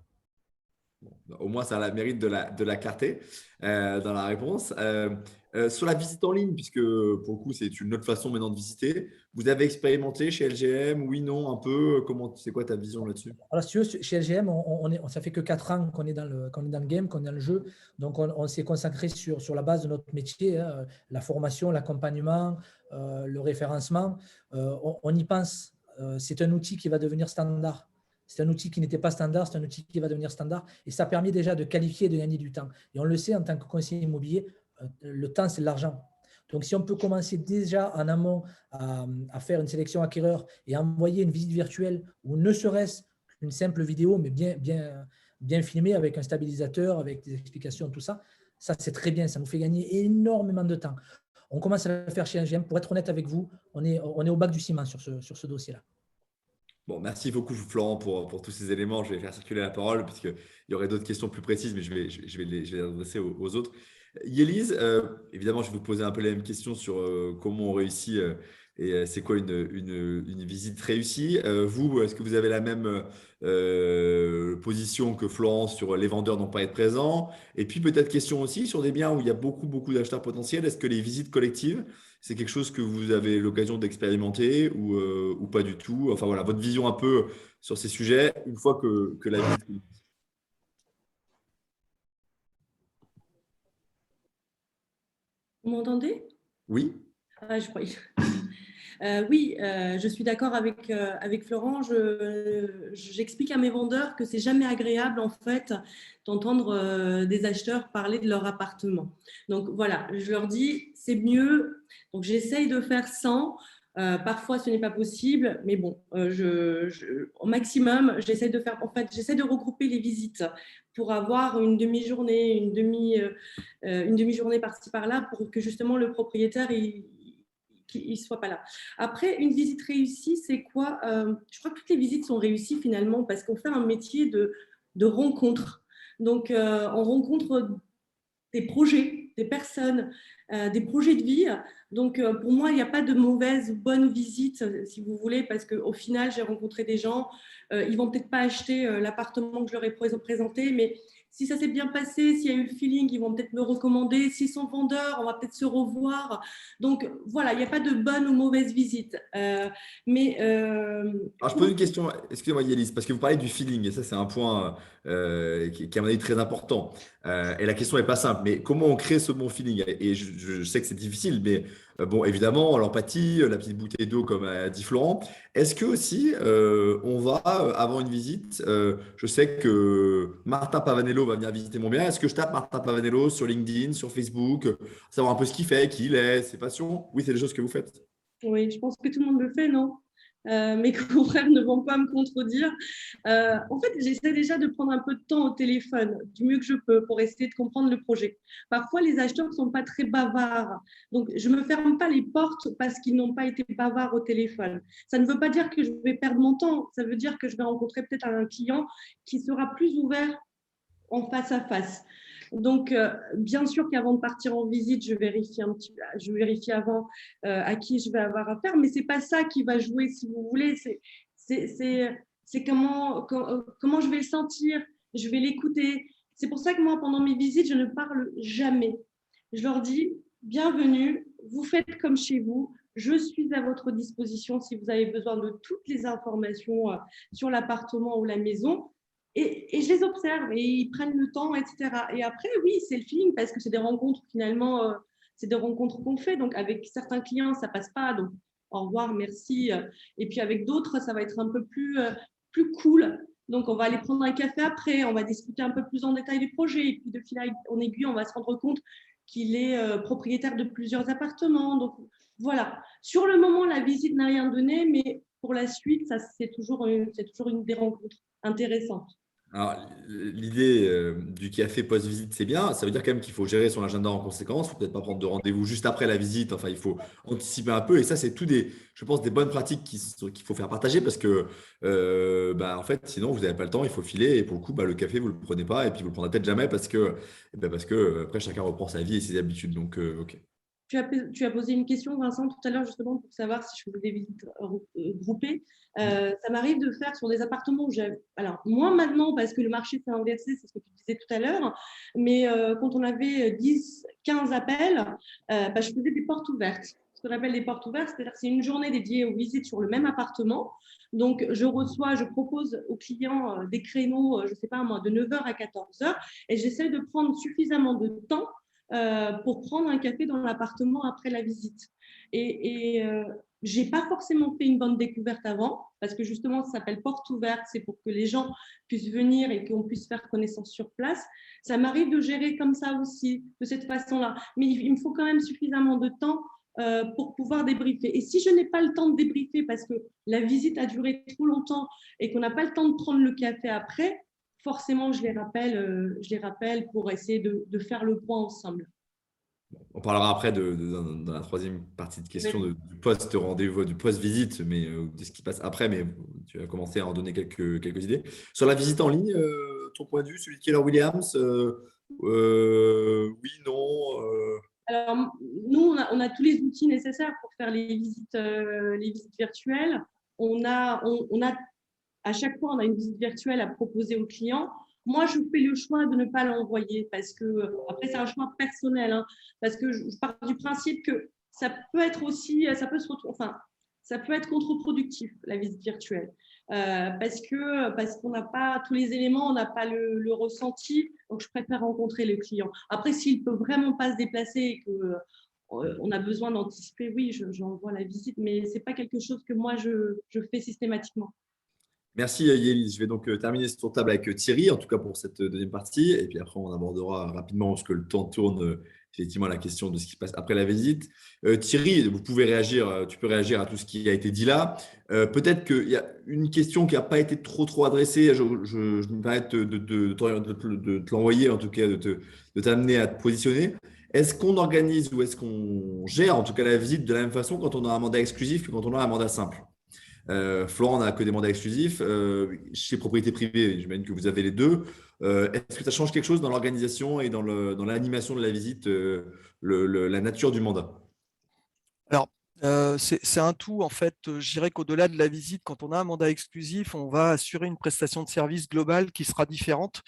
Bon, au moins, ça a le mérite de la clarté dans la réponse. Sur la visite en ligne, puisque pour le coup, c'est une autre façon maintenant de visiter, vous avez expérimenté chez LGM? Oui, non, un peu. C'est quoi ta vision là-dessus? Alors, si tu veux, chez LGM, ça fait que 4 ans qu'on est dans le game, qu'on est dans le jeu. Donc, on s'est consacré sur la base de notre métier, hein, la formation, l'accompagnement, le référencement. On y pense. C'est un outil qui va devenir standard. C'est un outil qui n'était pas standard, c'est un outil qui va devenir standard. Et ça permet déjà de qualifier et de gagner du temps. Et on le sait, en tant que conseiller immobilier, le temps, c'est de l'argent. Donc, si on peut commencer déjà en amont à faire une sélection acquéreur et envoyer une visite virtuelle ou ne serait-ce une simple vidéo, mais bien filmée avec un stabilisateur, avec des explications, tout ça, ça c'est très bien, ça nous fait gagner énormément de temps. On commence à le faire chez LGM. Pour être honnête avec vous, on est au bac du ciment sur ce dossier-là. Bon, merci beaucoup, Florent, pour tous ces éléments. Je vais faire circuler la parole, puisqu'il y aurait d'autres questions plus précises, mais je vais les adresser aux autres. Yélise, évidemment, je vais vous poser un peu les mêmes questions sur comment on réussit et c'est quoi une visite réussie. Vous, est-ce que vous avez la même position que Florence sur les vendeurs n'ont pas être présents? Et puis peut-être question aussi sur des biens où il y a beaucoup, beaucoup d'acheteurs potentiels. Est-ce que les visites collectives, c'est quelque chose que vous avez l'occasion d'expérimenter ou pas du tout? Enfin voilà, votre vision un peu sur ces sujets une fois que la visite. Vous m'entendez? Oui? Ah, je croyais. Oui, je suis d'accord avec Florent. J'explique à mes vendeurs que c'est jamais agréable en fait d'entendre des acheteurs parler de leur appartement. Donc voilà, je leur dis c'est mieux. Donc j'essaye de faire 100. Parfois ce n'est pas possible, mais bon, au maximum, j'essaie de faire. En fait, j'essaie de regrouper les visites pour avoir une demi-journée, une demi-journée par-ci par-là pour que justement le propriétaire qu'il ne soit pas là. Après, une visite réussie, c'est quoi? Je crois que toutes les visites sont réussies finalement parce qu'on fait un métier de rencontre. Donc, on rencontre des projets, des personnes, des projets de vie. Donc, pour moi, il n'y a pas de mauvaise ou bonne visite, si vous voulez, parce qu'au final, j'ai rencontré des gens, ils ne vont peut-être pas acheter l'appartement que je leur ai présenté, mais si ça s'est bien passé, s'il y a eu le feeling, ils vont peut-être me recommander. S'ils sont vendeurs, on va peut-être se revoir. Donc, voilà, il n'y a pas de bonne ou mauvaise visite. Alors, je pose une question, excusez-moi Yélis, parce que vous parlez du feeling, et ça c'est un point qui à mon avis très important. Et la question n'est pas simple, mais comment on crée ce bon feeling? Et je sais que c'est difficile, mais bon, évidemment, l'empathie, la petite bouteille d'eau, comme a dit Florent. Est-ce que aussi, on va, avant une visite, je sais que Martin Pavanello va venir visiter mon bien. Est-ce que je tape Martin Pavanello sur LinkedIn, sur Facebook, savoir un peu ce qu'il fait, qui il est, ses passions? Oui, c'est des choses que vous faites. Oui, je pense que tout le monde le fait, non? Mes confrères ne vont pas me contredire. En fait, j'essaie déjà de prendre un peu de temps au téléphone, du mieux que je peux, pour essayer de comprendre le projet. Parfois, les acheteurs ne sont pas très bavards. Donc, je ne me ferme pas les portes parce qu'ils n'ont pas été bavards au téléphone. Ça ne veut pas dire que je vais perdre mon temps. Ça veut dire que je vais rencontrer peut-être un client qui sera plus ouvert en face à face. Donc, bien sûr qu'avant de partir en visite, je vérifie avant à qui je vais avoir affaire, mais c'est pas ça qui va jouer, si vous voulez. C'est comment je vais le sentir, je vais l'écouter. C'est pour ça que moi, pendant mes visites, je ne parle jamais. Je leur dis bienvenue, vous faites comme chez vous. Je suis à votre disposition si vous avez besoin de toutes les informations sur l'appartement ou la maison. Et je les observe et ils prennent le temps, etc. Et après, oui, c'est le feeling parce que c'est des rencontres finalement, c'est des rencontres qu'on fait. Donc, avec certains clients, ça passe pas. Donc, au revoir, merci. Et puis, avec d'autres, ça va être un peu plus cool. Donc, on va aller prendre un café après, on va discuter un peu plus en détail du projet. Et puis, de fil en aiguille, on va se rendre compte qu'il est propriétaire de plusieurs appartements. Donc, voilà. Sur le moment, la visite n'a rien donné, mais pour la suite, c'est toujours une des rencontres intéressantes. Alors, l'idée du café post-visite, c'est bien. Ça veut dire quand même qu'il faut gérer son agenda en conséquence. Il ne faut peut-être pas prendre de rendez-vous juste après la visite. Enfin, il faut anticiper un peu. Et ça, c'est je pense, des bonnes pratiques qu'il faut faire partager parce que, en fait, sinon, vous n'avez pas le temps. Il faut filer. Et pour le coup, le café, vous ne le prenez pas. Et puis, vous ne le prendrez peut-être jamais parce que après, chacun reprend sa vie et ses habitudes. Donc, OK. Tu as posé une question, Vincent, tout à l'heure, justement, pour savoir si je faisais des visites groupées. Ça m'arrive de faire sur des appartements où alors, moins maintenant, parce que le marché s'est inversé, c'est ce que tu disais tout à l'heure, mais quand on avait 10, 15 appels, je faisais des portes ouvertes. Ce qu'on appelle des portes ouvertes, c'est-à-dire que c'est une journée dédiée aux visites sur le même appartement. Donc, je propose aux clients des créneaux, je ne sais pas moi, de 9h à 14h, et j'essaie de prendre suffisamment de temps pour prendre un café dans l'appartement après la visite. Et je n'ai pas forcément fait une bonne découverte avant, parce que justement, ça s'appelle porte ouverte, c'est pour que les gens puissent venir et qu'on puisse faire connaissance sur place. Ça m'arrive de gérer comme ça aussi, de cette façon-là. Mais il me faut quand même suffisamment de temps pour pouvoir débriefer. Et si je n'ai pas le temps de débriefer parce que la visite a duré trop longtemps et qu'on n'a pas le temps de prendre le café après, forcément, je les rappelle pour essayer de faire le point ensemble. On parlera après dans la troisième partie de questions du post-rendez-vous, du post-visite, mais de ce qui passe après. Mais tu as commencé à en donner quelques idées. Sur la visite en ligne, ton point de vue, celui de Keller Williams, oui, non. Alors, nous, on a tous les outils nécessaires pour faire les visites virtuelles. À chaque fois, on a une visite virtuelle à proposer aux clients. Moi, je fais le choix de ne pas l'envoyer parce que, après, c'est un choix personnel, hein, parce que je pars du principe que ça peut être aussi, ça peut être contre-productif, la visite virtuelle, parce qu'on n'a pas tous les éléments, on n'a pas le ressenti, donc je préfère rencontrer le client. Après, s'il ne peut vraiment pas se déplacer et on a besoin d'anticiper. Oui, j'envoie la visite, mais ce n'est pas quelque chose que moi, je fais systématiquement. Merci Yélis. Je vais donc terminer ce tour de table avec Thierry, en tout cas pour cette deuxième partie. Et puis après, on abordera rapidement, parce que le temps tourne, effectivement, à la question de ce qui se passe après la visite. Thierry, vous pouvez réagir, tu peux réagir à tout ce qui a été dit là. Peut-être qu'il y a une question qui n'a pas été trop adressée. Je me permets de te l'envoyer, en tout cas, de t'amener à te positionner. Est-ce qu'on organise ou est-ce qu'on gère, en tout cas, la visite de la même façon quand on a un mandat exclusif que quand on a un mandat simple? Florent n'a que des mandats exclusifs. Chez Propriété Privée, j'imagine que vous avez les deux. Est-ce que ça change quelque chose dans l'organisation et dans l'animation de la visite, la nature du mandat? Alors, c'est un tout, en fait. Je dirais qu'au-delà de la visite, quand on a un mandat exclusif, on va assurer une prestation de service globale qui sera différente.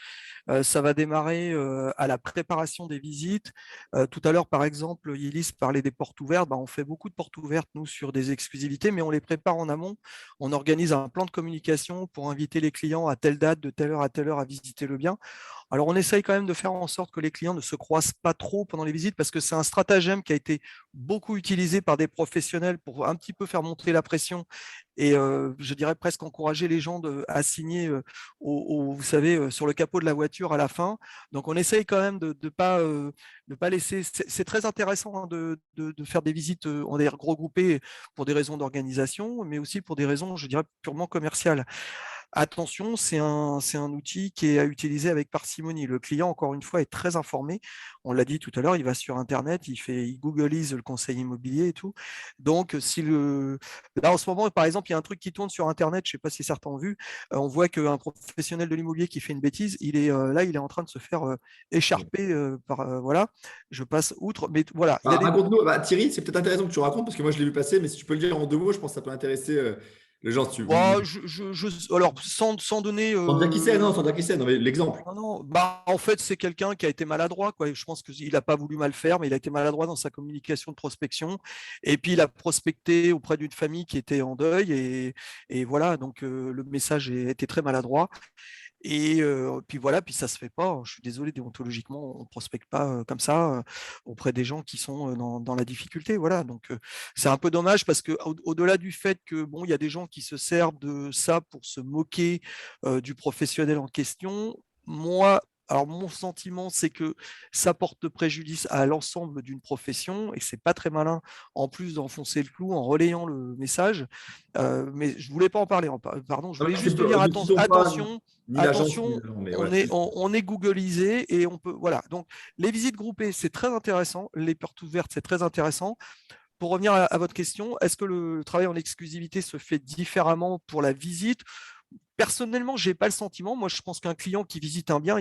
Ça va démarrer à la préparation des visites. Tout à l'heure, par exemple, Yélis parlait des portes ouvertes. On fait beaucoup de portes ouvertes, nous, sur des exclusivités, mais on les prépare en amont. On organise un plan de communication pour inviter les clients à telle date, de telle heure à telle heure, à visiter le bien. Alors, on essaye quand même de faire en sorte que les clients ne se croisent pas trop pendant les visites, parce que c'est un stratagème qui a été beaucoup utilisé par des professionnels pour un petit peu faire monter la pression et je dirais presque encourager les gens à signer vous savez, sur le capot de la voiture à la fin. Donc, on essaye quand même de pas laisser. C'est très intéressant, hein, de faire des visites, on va dire, regroupées pour des raisons d'organisation, mais aussi pour des raisons, je dirais, purement commerciales. Attention, c'est un outil qui est à utiliser avec parcimonie. Le client, encore une fois, est très informé. On l'a dit tout à l'heure, il va sur Internet, il googlise le conseil immobilier et tout. Donc, là, en ce moment, par exemple, il y a un truc qui tourne sur Internet, je ne sais pas si certains ont vu, on voit qu'un professionnel de l'immobilier qui fait une bêtise, il est en train de se faire écharper voilà, je passe outre. Mais voilà, il y a Raconte-nous, Thierry, c'est peut-être intéressant que tu racontes, parce que moi, je l'ai vu passer, mais si tu peux le dire en 2 mots, je pense que ça peut intéresser les gens. Alors, sans donner. Sans dire qui c'est, non, sans dire qui c'est, non, mais l'exemple. Non. En fait, c'est quelqu'un qui a été maladroit, quoi. Je pense qu'il n'a pas voulu mal faire, mais il a été maladroit dans sa communication de prospection. Et puis, il a prospecté auprès d'une famille qui était en deuil. Et voilà, donc le message était très maladroit. Et puis voilà, puis ça se fait pas. Je suis désolé, déontologiquement, on ne prospecte pas comme ça auprès des gens qui sont dans la difficulté. Voilà, donc c'est un peu dommage parce que au-delà du fait que bon, il y a des gens qui se servent de ça pour se moquer du professionnel en question. Alors mon sentiment, c'est que ça porte préjudice à l'ensemble d'une profession et c'est pas très malin, en plus d'enfoncer le clou en relayant le message. Mais je voulais pas en parler. Pardon, je voulais juste te dire attention. Attention, on est googlisé et on peut. Voilà. Donc, les visites groupées, c'est très intéressant. Les portes ouvertes, c'est très intéressant. Pour revenir à votre question, est-ce que le travail en exclusivité se fait différemment pour la visite? Personnellement, je n'ai pas le sentiment. Moi, je pense qu'un client qui visite un bien,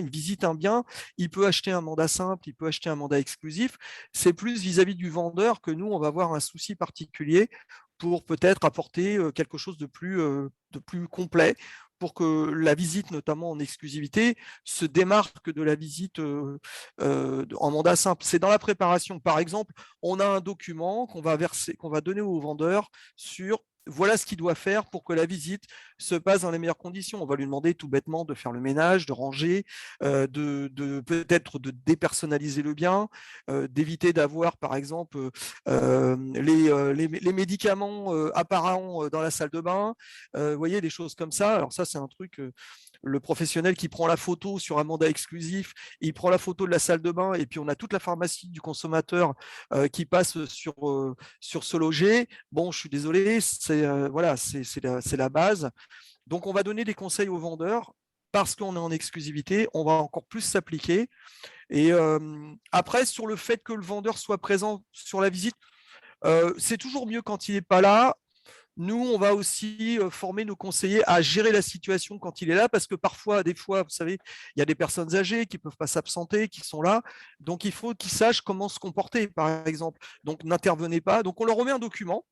il peut acheter un mandat simple, il peut acheter un mandat exclusif. C'est plus vis-à-vis du vendeur que nous, on va avoir un souci particulier pour peut-être apporter quelque chose de plus complet, pour que la visite, notamment en exclusivité, se démarque de la visite en mandat simple. C'est dans la préparation. Par exemple, on a un document qu'on va donner au vendeur sur voilà ce qu'il doit faire pour que la visite se passe dans les meilleures conditions. On va lui demander tout bêtement de faire le ménage, de ranger, peut-être de dépersonnaliser le bien, d'éviter d'avoir, par exemple, les médicaments apparents dans la salle de bain. Vous voyez, des choses comme ça. Alors ça, c'est un truc… le professionnel qui prend la photo sur un mandat exclusif, il prend la photo de la salle de bain et puis on a toute la pharmacie du consommateur qui passe sur ce loger. Bon, je suis désolé, c'est la base. Donc, on va donner des conseils aux vendeurs parce qu'on est en exclusivité, on va encore plus s'appliquer. Et après, sur le fait que le vendeur soit présent sur la visite, c'est toujours mieux quand il n'est pas là. Nous, on va aussi former nos conseillers à gérer la situation quand il est là, parce que parfois, des fois, vous savez, il y a des personnes âgées qui ne peuvent pas s'absenter, qui sont là. Donc, il faut qu'ils sachent comment se comporter, par exemple. Donc, n'intervenez pas. Donc, on leur remet un document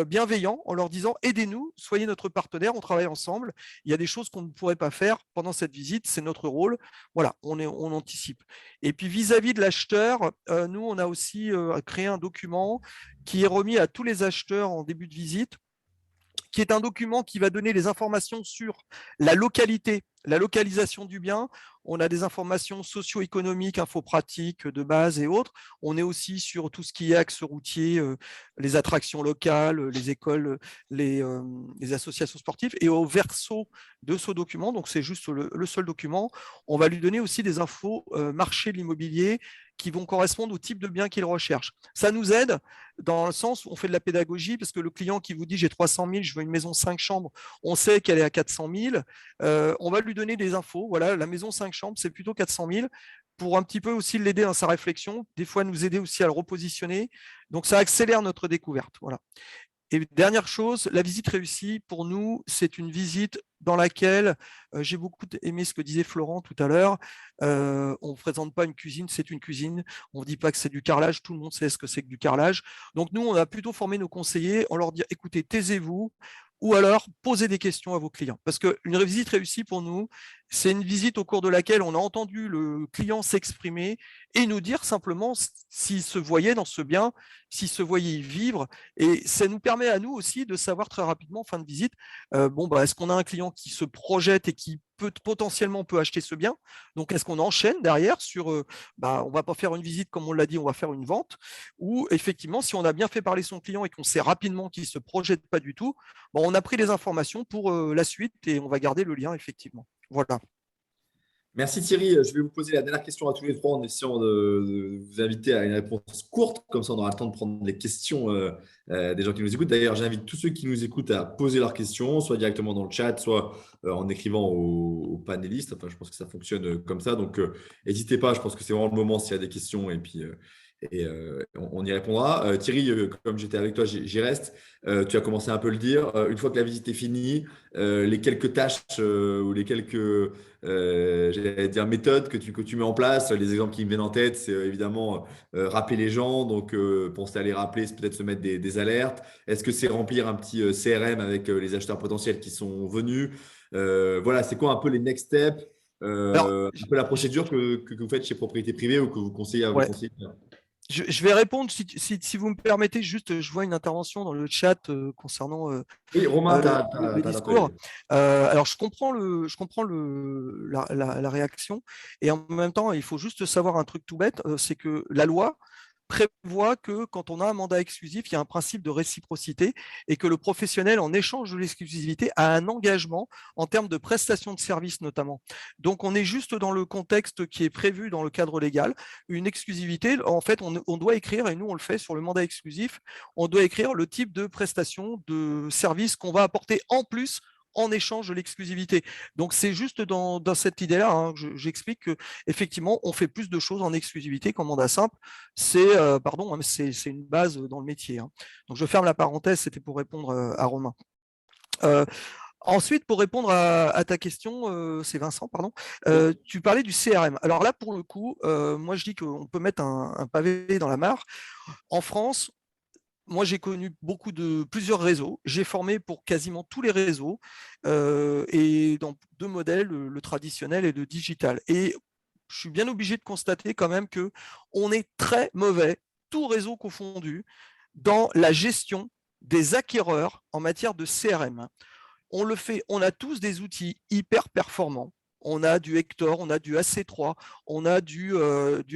bienveillant en leur disant « Aidez-nous, soyez notre partenaire, on travaille ensemble. Il y a des choses qu'on ne pourrait pas faire pendant cette visite, c'est notre rôle. » Voilà, on anticipe. Et puis, vis-à-vis de l'acheteur, nous, on a aussi créé un document qui est remis à tous les acheteurs en début de visite, qui est un document qui va donner les informations sur la localité, la localisation du bien. On a des informations socio-économiques, infopratiques de base et autres. On est aussi sur tout ce qui est axe routier, les attractions locales, les écoles, les associations sportives. Et au verso de ce document, donc c'est juste le seul document, on va lui donner aussi des infos marché de l'immobilier qui vont correspondre au type de bien qu'il recherche. Ça nous aide dans le sens où on fait de la pédagogie, parce que le client qui vous dit j'ai 300 000, je veux une maison 5 chambres, on sait qu'elle est à 400 000, on va lui donner des infos. Voilà, la maison 5 chambres, c'est plutôt 400 000, pour un petit peu aussi l'aider dans sa réflexion, des fois nous aider aussi à le repositionner. Donc ça accélère notre découverte. Voilà. Et dernière chose, la visite réussie, pour nous, c'est une visite dans laquelle j'ai beaucoup aimé ce que disait Florent tout à l'heure. On ne présente pas une cuisine, c'est une cuisine. On ne dit pas que c'est du carrelage, tout le monde sait ce que c'est que du carrelage. Donc nous, on a plutôt formé nos conseillers en leur disant, écoutez, taisez-vous, ou alors posez des questions à vos clients. Parce qu'une visite réussie pour nous, c'est une visite au cours de laquelle on a entendu le client s'exprimer et nous dire simplement s'il se voyait dans ce bien, s'il se voyait y vivre. Et ça nous permet à nous aussi de savoir très rapidement en fin de visite, est-ce qu'on a un client qui se projette et qui potentiellement peut acheter ce bien? Donc, est-ce qu'on enchaîne derrière sur, on ne va pas faire une visite comme on l'a dit, on va faire une vente? Ou effectivement, si on a bien fait parler son client et qu'on sait rapidement qu'il ne se projette pas du tout, on a pris les informations pour la suite et on va garder le lien effectivement. Voilà. Merci Thierry. Je vais vous poser la dernière question à tous les trois en essayant de vous inviter à une réponse courte. Comme ça, on aura le temps de prendre les questions des gens qui nous écoutent. D'ailleurs, j'invite tous ceux qui nous écoutent à poser leurs questions, soit directement dans le chat, soit en écrivant aux panélistes. Enfin, je pense que ça fonctionne comme ça. Donc, n'hésitez pas. Je pense que c'est vraiment le moment s'il y a des questions. Et puis, on y répondra. Thierry, comme j'étais avec toi, j'y reste. Tu as commencé un peu à le dire. Une fois que la visite est finie, les quelques tâches ou les quelques j'allais dire méthodes que tu mets en place, les exemples qui me viennent en tête, c'est évidemment rappeler les gens. Donc, penser à les rappeler, c'est peut-être se mettre des alertes. Est-ce que c'est remplir un petit CRM avec les acheteurs potentiels qui sont venus? Voilà, c'est quoi un peu les next steps? Un peu la procédure que vous faites chez Propriété Privée ou que vous conseillez à vos conseillers? Je vais répondre, si vous me permettez, juste, je vois une intervention dans le chat concernant oui, Romain, le discours. Alors, je comprends la réaction, et en même temps, il faut juste savoir un truc tout bête, c'est que la loi prévoit que quand on a un mandat exclusif, il y a un principe de réciprocité et que le professionnel, en échange de l'exclusivité, a un engagement en termes de prestation de services notamment. Donc, on est juste dans le contexte qui est prévu dans le cadre légal. Une exclusivité, en fait, on doit écrire, et nous, on le fait sur le mandat exclusif, on doit écrire le type de prestation de service qu'on va apporter en plus en échange de l'exclusivité. Donc, c'est juste dans cette idée-là que j'explique qu'effectivement, on fait plus de choses en exclusivité qu'en mandat simple. C'est une base dans le métier. Donc, je ferme la parenthèse, c'était pour répondre à Romain. Ensuite, pour répondre à ta question, c'est Vincent, pardon, tu parlais du CRM. Alors là, pour le coup, moi, je dis qu'on peut mettre un pavé dans la mare. En France, moi, j'ai connu plusieurs réseaux. J'ai formé pour quasiment tous les réseaux et dans deux modèles, le traditionnel et le digital. Et je suis bien obligé de constater quand même qu'on est très mauvais, tout réseau confondu, dans la gestion des acquéreurs en matière de CRM. On le fait, on a tous des outils hyper performants. On a du Hector, on a du AC3, on a du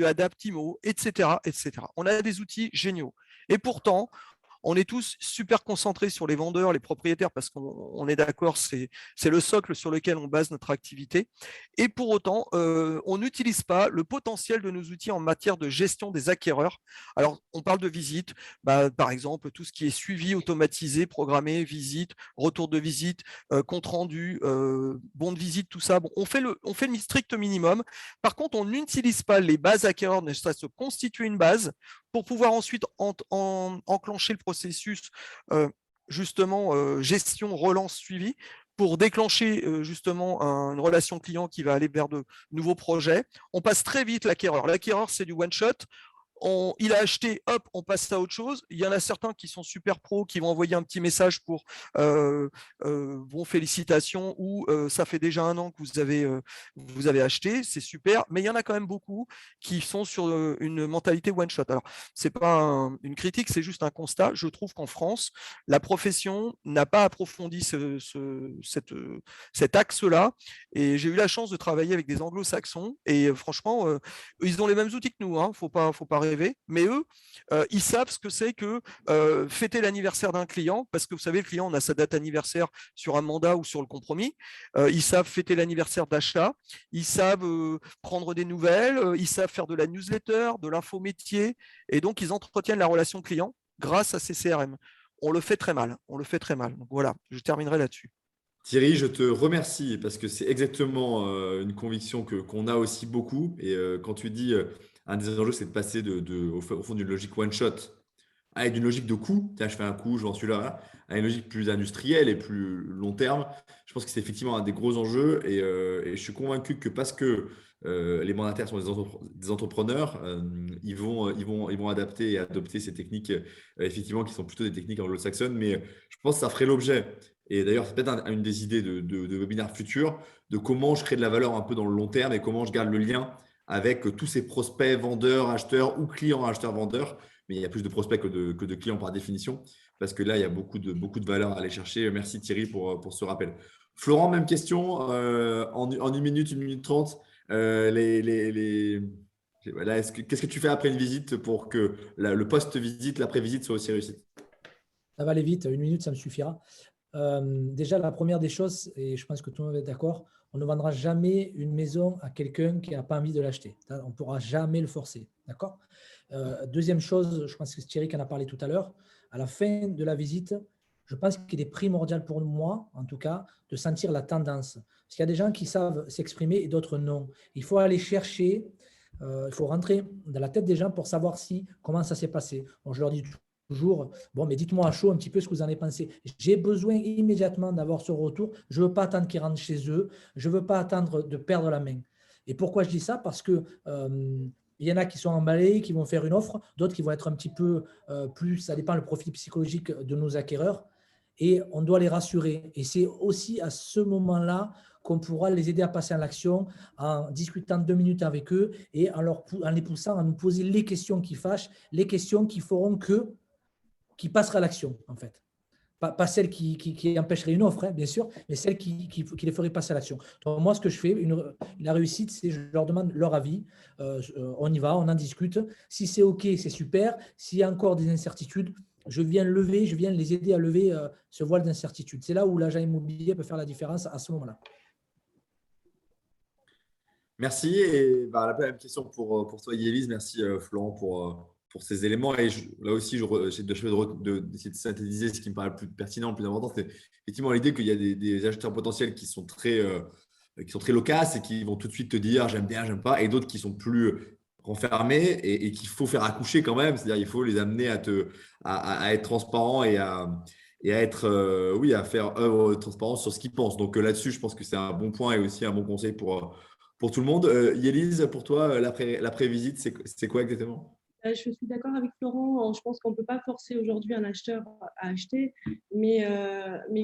Adaptimo, etc., etc. On a des outils géniaux. Et pourtant, on est tous super concentrés sur les vendeurs, les propriétaires, parce qu'on est d'accord, c'est le socle sur lequel on base notre activité. Et pour autant, on n'utilise pas le potentiel de nos outils en matière de gestion des acquéreurs. Alors, on parle de visite, par exemple, tout ce qui est suivi automatisé, programmé, visite, retour de visite, compte rendu, bon de visite, tout ça. Bon, on fait le strict minimum. Par contre, on n'utilise pas les bases acquéreurs, ne serait-ce que constituer une base pour pouvoir ensuite enclencher le processus gestion, relance, suivi, pour déclencher justement une relation client qui va aller vers de nouveaux projets. On passe très vite l'acquéreur. L'acquéreur, c'est du one-shot. il a acheté, hop, on passe à autre chose. Il y en a certains qui sont super pros, qui vont envoyer un petit message pour bon, félicitations ou ça fait déjà 1 an que vous avez acheté, c'est super. Mais il y en a quand même beaucoup qui sont sur une mentalité one shot. Alors, c'est pas une critique, c'est juste un constat. Je trouve qu'en France, la profession n'a pas approfondi cet axe-là. Et j'ai eu la chance de travailler avec des anglo-saxons. Et franchement, ils ont les mêmes outils que nous, hein, faut pas rêver. Mais eux, ils savent ce que c'est que fêter l'anniversaire d'un client, parce que vous savez, le client, on a sa date anniversaire sur un mandat ou sur le compromis. Ils savent fêter l'anniversaire d'achat. Ils savent prendre des nouvelles. Ils savent faire de la newsletter, de l'info métier. Et donc, ils entretiennent la relation client grâce à ces CRM. On le fait très mal. On le fait très mal. Donc voilà, je terminerai là-dessus. Thierry, je te remercie parce que c'est exactement une conviction qu'on a aussi beaucoup. Et quand tu dis un des enjeux, c'est de passer au fond d'une logique one-shot avec une logique de coût. Tiens, je fais un coup, je vends celui-là, là, à une logique plus industrielle et plus long terme. Je pense que c'est effectivement un des gros enjeux. Et je suis convaincu que parce que les mandataires sont des entrepreneurs, ils vont adapter et adopter ces techniques, effectivement, qui sont plutôt des techniques anglo-saxonnes. Mais je pense que ça ferait l'objet. Et d'ailleurs, c'est peut-être une des idées de webinaire futur, de comment je crée de la valeur un peu dans le long terme et comment je garde le lien avec tous ces prospects, vendeurs, acheteurs ou clients, acheteurs, vendeurs. Mais il y a plus de prospects que de clients par définition, parce que là, il y a beaucoup de valeur à aller chercher. Merci Thierry pour ce rappel. Florent, même question, en 1 minute, 1 minute 30. Qu'est-ce que tu fais après une visite pour que le post-visite, l'après-visite soit aussi réussi? Ça va aller vite, 1 minute, ça me suffira. Déjà, la première des choses, et je pense que tout le monde va être d'accord, on ne vendra jamais une maison à quelqu'un qui n'a pas envie de l'acheter. On ne pourra jamais le forcer. D'accord ? Deuxième chose, je pense que Thierry en a parlé tout à l'heure, à la fin de la visite, je pense qu'il est primordial pour moi, en tout cas, de sentir la tendance. Parce qu'il y a des gens qui savent s'exprimer et d'autres non. Il faut aller chercher, il faut rentrer dans la tête des gens pour savoir comment ça s'est passé. Bon, je leur dis toujours, bon, mais dites-moi à chaud un petit peu ce que vous en avez pensé. J'ai besoin immédiatement d'avoir ce retour. Je ne veux pas attendre qu'ils rentrent chez eux. Je ne veux pas attendre de perdre la main. Et pourquoi je dis ça? Parce que il y en a qui sont emballés, qui vont faire une offre, d'autres qui vont être un petit peu plus, ça dépend le profil psychologique de nos acquéreurs. Et on doit les rassurer. Et c'est aussi à ce moment-là qu'on pourra les aider à passer à l'action en discutant 2 minutes avec eux et en les poussant à nous poser les questions qui fâchent, les questions qui feront qui passera à l'action, en fait. Pas celle qui empêcherait une offre, hein, bien sûr, mais celle qui les ferait passer à l'action. Donc, moi, ce que je fais, la réussite, c'est je leur demande leur avis. On y va, on en discute. Si c'est OK, c'est super. S'il y a encore des incertitudes, je viens les aider à lever ce voile d'incertitude. C'est là où l'agent immobilier peut faire la différence à ce moment-là. Merci. Et la même question pour toi, Yélise. Merci, Florent, pour ces éléments. Et là aussi, j'essaie d'essayer de synthétiser ce qui me paraît le plus pertinent, le plus important. C'est effectivement l'idée qu'il y a des acheteurs potentiels qui sont très loquaces et qui vont tout de suite te dire j'aime bien, j'aime pas, et d'autres qui sont plus renfermés et qu'il faut faire accoucher quand même. C'est-à-dire il faut les amener à être transparents et à être, à faire œuvre de transparence sur ce qu'ils pensent. Donc là-dessus, je pense que c'est un bon point et aussi un bon conseil pour tout le monde. Yélise, pour toi, l'après-visite, c'est quoi exactement? Je suis d'accord avec Florent. Je pense qu'on ne peut pas forcer aujourd'hui un acheteur à acheter. Mais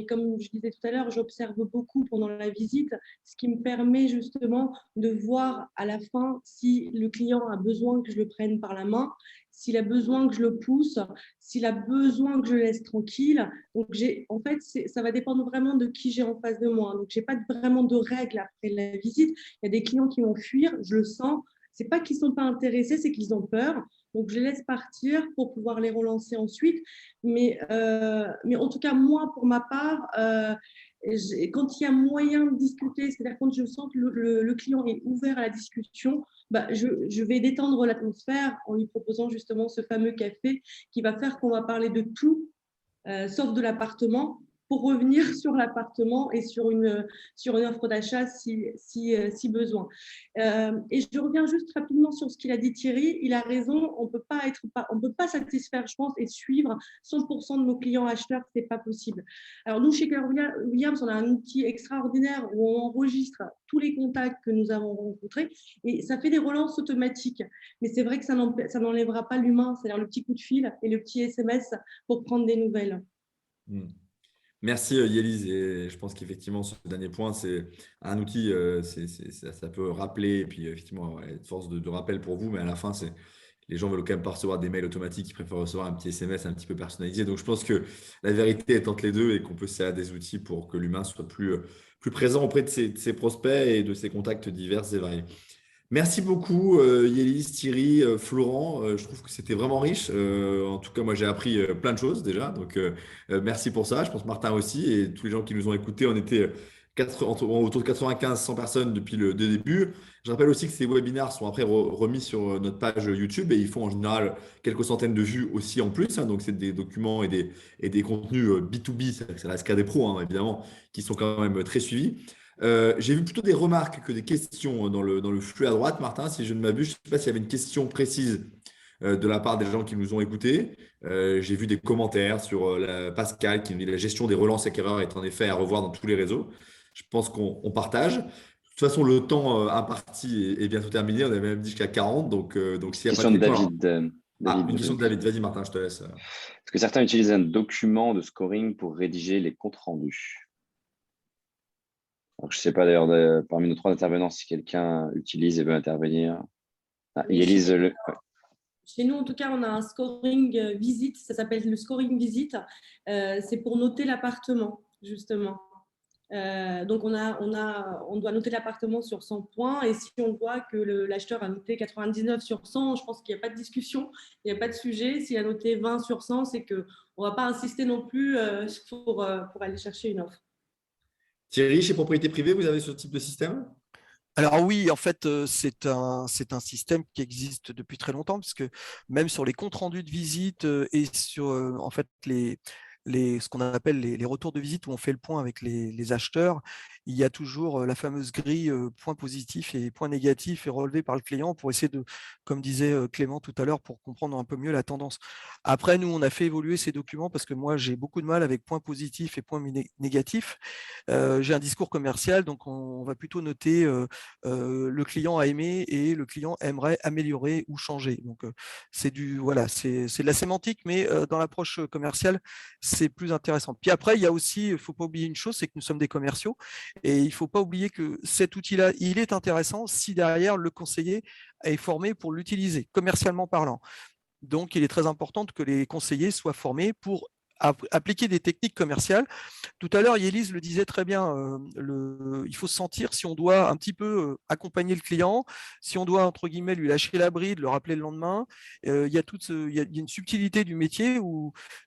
comme je disais tout à l'heure, j'observe beaucoup pendant la visite, ce qui me permet justement de voir à la fin si le client a besoin que je le prenne par la main, s'il a besoin que je le pousse, s'il a besoin que je le laisse tranquille. Donc, en fait, ça va dépendre vraiment de qui j'ai en face de moi. Donc, je n'ai pas vraiment de règles après la visite. Il y a des clients qui vont fuir, je le sens. Ce n'est pas qu'ils ne sont pas intéressés, c'est qu'ils ont peur. Donc, je les laisse partir pour pouvoir les relancer ensuite. Mais en tout cas, moi, pour ma part, quand il y a moyen de discuter, c'est-à-dire quand je sens que le client est ouvert à la discussion, je vais détendre l'atmosphère en lui proposant justement ce fameux café qui va faire qu'on va parler de tout, sauf de l'appartement. pour revenir sur l'appartement et sur une offre d'achat si besoin. Et je reviens juste rapidement sur ce qu'il a dit Thierry. Il a raison, on peut pas satisfaire, je pense, et suivre 100% de nos clients acheteurs, ce n'est pas possible. Alors nous, chez Keller Williams, on a un outil extraordinaire où on enregistre tous les contacts que nous avons rencontrés et ça fait des relances automatiques. Mais c'est vrai que ça n'enlèvera pas l'humain, c'est-à-dire le petit coup de fil et le petit SMS pour prendre des nouvelles. Merci Yélise, et je pense qu'effectivement ce dernier point c'est un outil, ça peut rappeler et puis effectivement force de rappel pour vous, mais à la fin les gens veulent quand même pas recevoir des mails automatiques, ils préfèrent recevoir un petit SMS un petit peu personnalisé. Donc je pense que la vérité est entre les deux et qu'on peut se servir des outils pour que l'humain soit plus présent auprès de ses prospects et de ses contacts divers et variés. Merci beaucoup, Yélise, Thierry, Florent. Je trouve que c'était vraiment riche. En tout cas, moi, j'ai appris plein de choses déjà. Donc, merci pour ça. Je pense Martin aussi et tous les gens qui nous ont écoutés. On était autour de 95-100 personnes depuis le début. Je rappelle aussi que ces webinaires sont après remis sur notre page YouTube et ils font en général quelques centaines de vues aussi en plus. Donc, c'est des documents et des contenus B2B, ça reste qu'à des pros, hein, évidemment, qui sont quand même très suivis. J'ai vu plutôt des remarques que des questions dans le flux à droite, Martin, si je ne m'abuse. Je ne sais pas s'il y avait une question précise de la part des gens qui nous ont écoutés. J'ai vu des commentaires sur Pascal qui nous dit la gestion des relances acquéreurs est en effet à revoir dans tous les réseaux. Je pense qu'on partage. De toute façon, le temps imparti est bientôt terminé. On avait même dit jusqu'à 40. Donc s'il n'y a pas de questions… Une question de David. Vas-y, Martin, je te laisse. Est-ce que certains utilisent un document de scoring pour rédiger les comptes rendus? Alors, je ne sais pas d'ailleurs, parmi nos trois intervenants, si quelqu'un utilise et veut intervenir. Yélise, Chez nous, en tout cas, on a un scoring visite, ça s'appelle le scoring visite. C'est pour noter l'appartement, justement. Donc, on doit noter l'appartement sur 100 points et si on voit que l'acheteur a noté 99 sur 100, je pense qu'il n'y a pas de discussion, il n'y a pas de sujet. S'il a noté 20 sur 100, c'est qu'on ne va pas insister non plus pour aller chercher une offre. Thierry, chez Propriété Privée, vous avez ce type de système? Alors oui, en fait, c'est un système qui existe depuis très longtemps, puisque même sur les comptes rendus de visite et sur en fait ce qu'on appelle les retours de visite où on fait le point avec les acheteurs, il y a toujours la fameuse grille points positifs et points négatifs et relevés par le client pour essayer de, comme disait Clément tout à l'heure, pour comprendre un peu mieux la tendance. Après, nous, on a fait évoluer ces documents parce que moi, j'ai beaucoup de mal avec points positifs et points négatifs. J'ai un discours commercial, donc on va plutôt noter le client a aimé et le client aimerait améliorer ou changer. Donc, c'est de la sémantique, mais dans l'approche commerciale, c'est plus intéressant. Puis après, il y a aussi, il ne faut pas oublier une chose, c'est que nous sommes des commerciaux et il ne faut pas oublier que cet outil-là, il est intéressant si derrière le conseiller est formé pour l'utiliser, commercialement parlant. Donc, il est très important que les conseillers soient formés pour appliquer des techniques commerciales. Tout à l'heure, Yélise le disait très bien, il faut se sentir si on doit un petit peu accompagner le client, si on doit, entre guillemets, lui lâcher la bride, le rappeler le lendemain. Il y a une subtilité du métier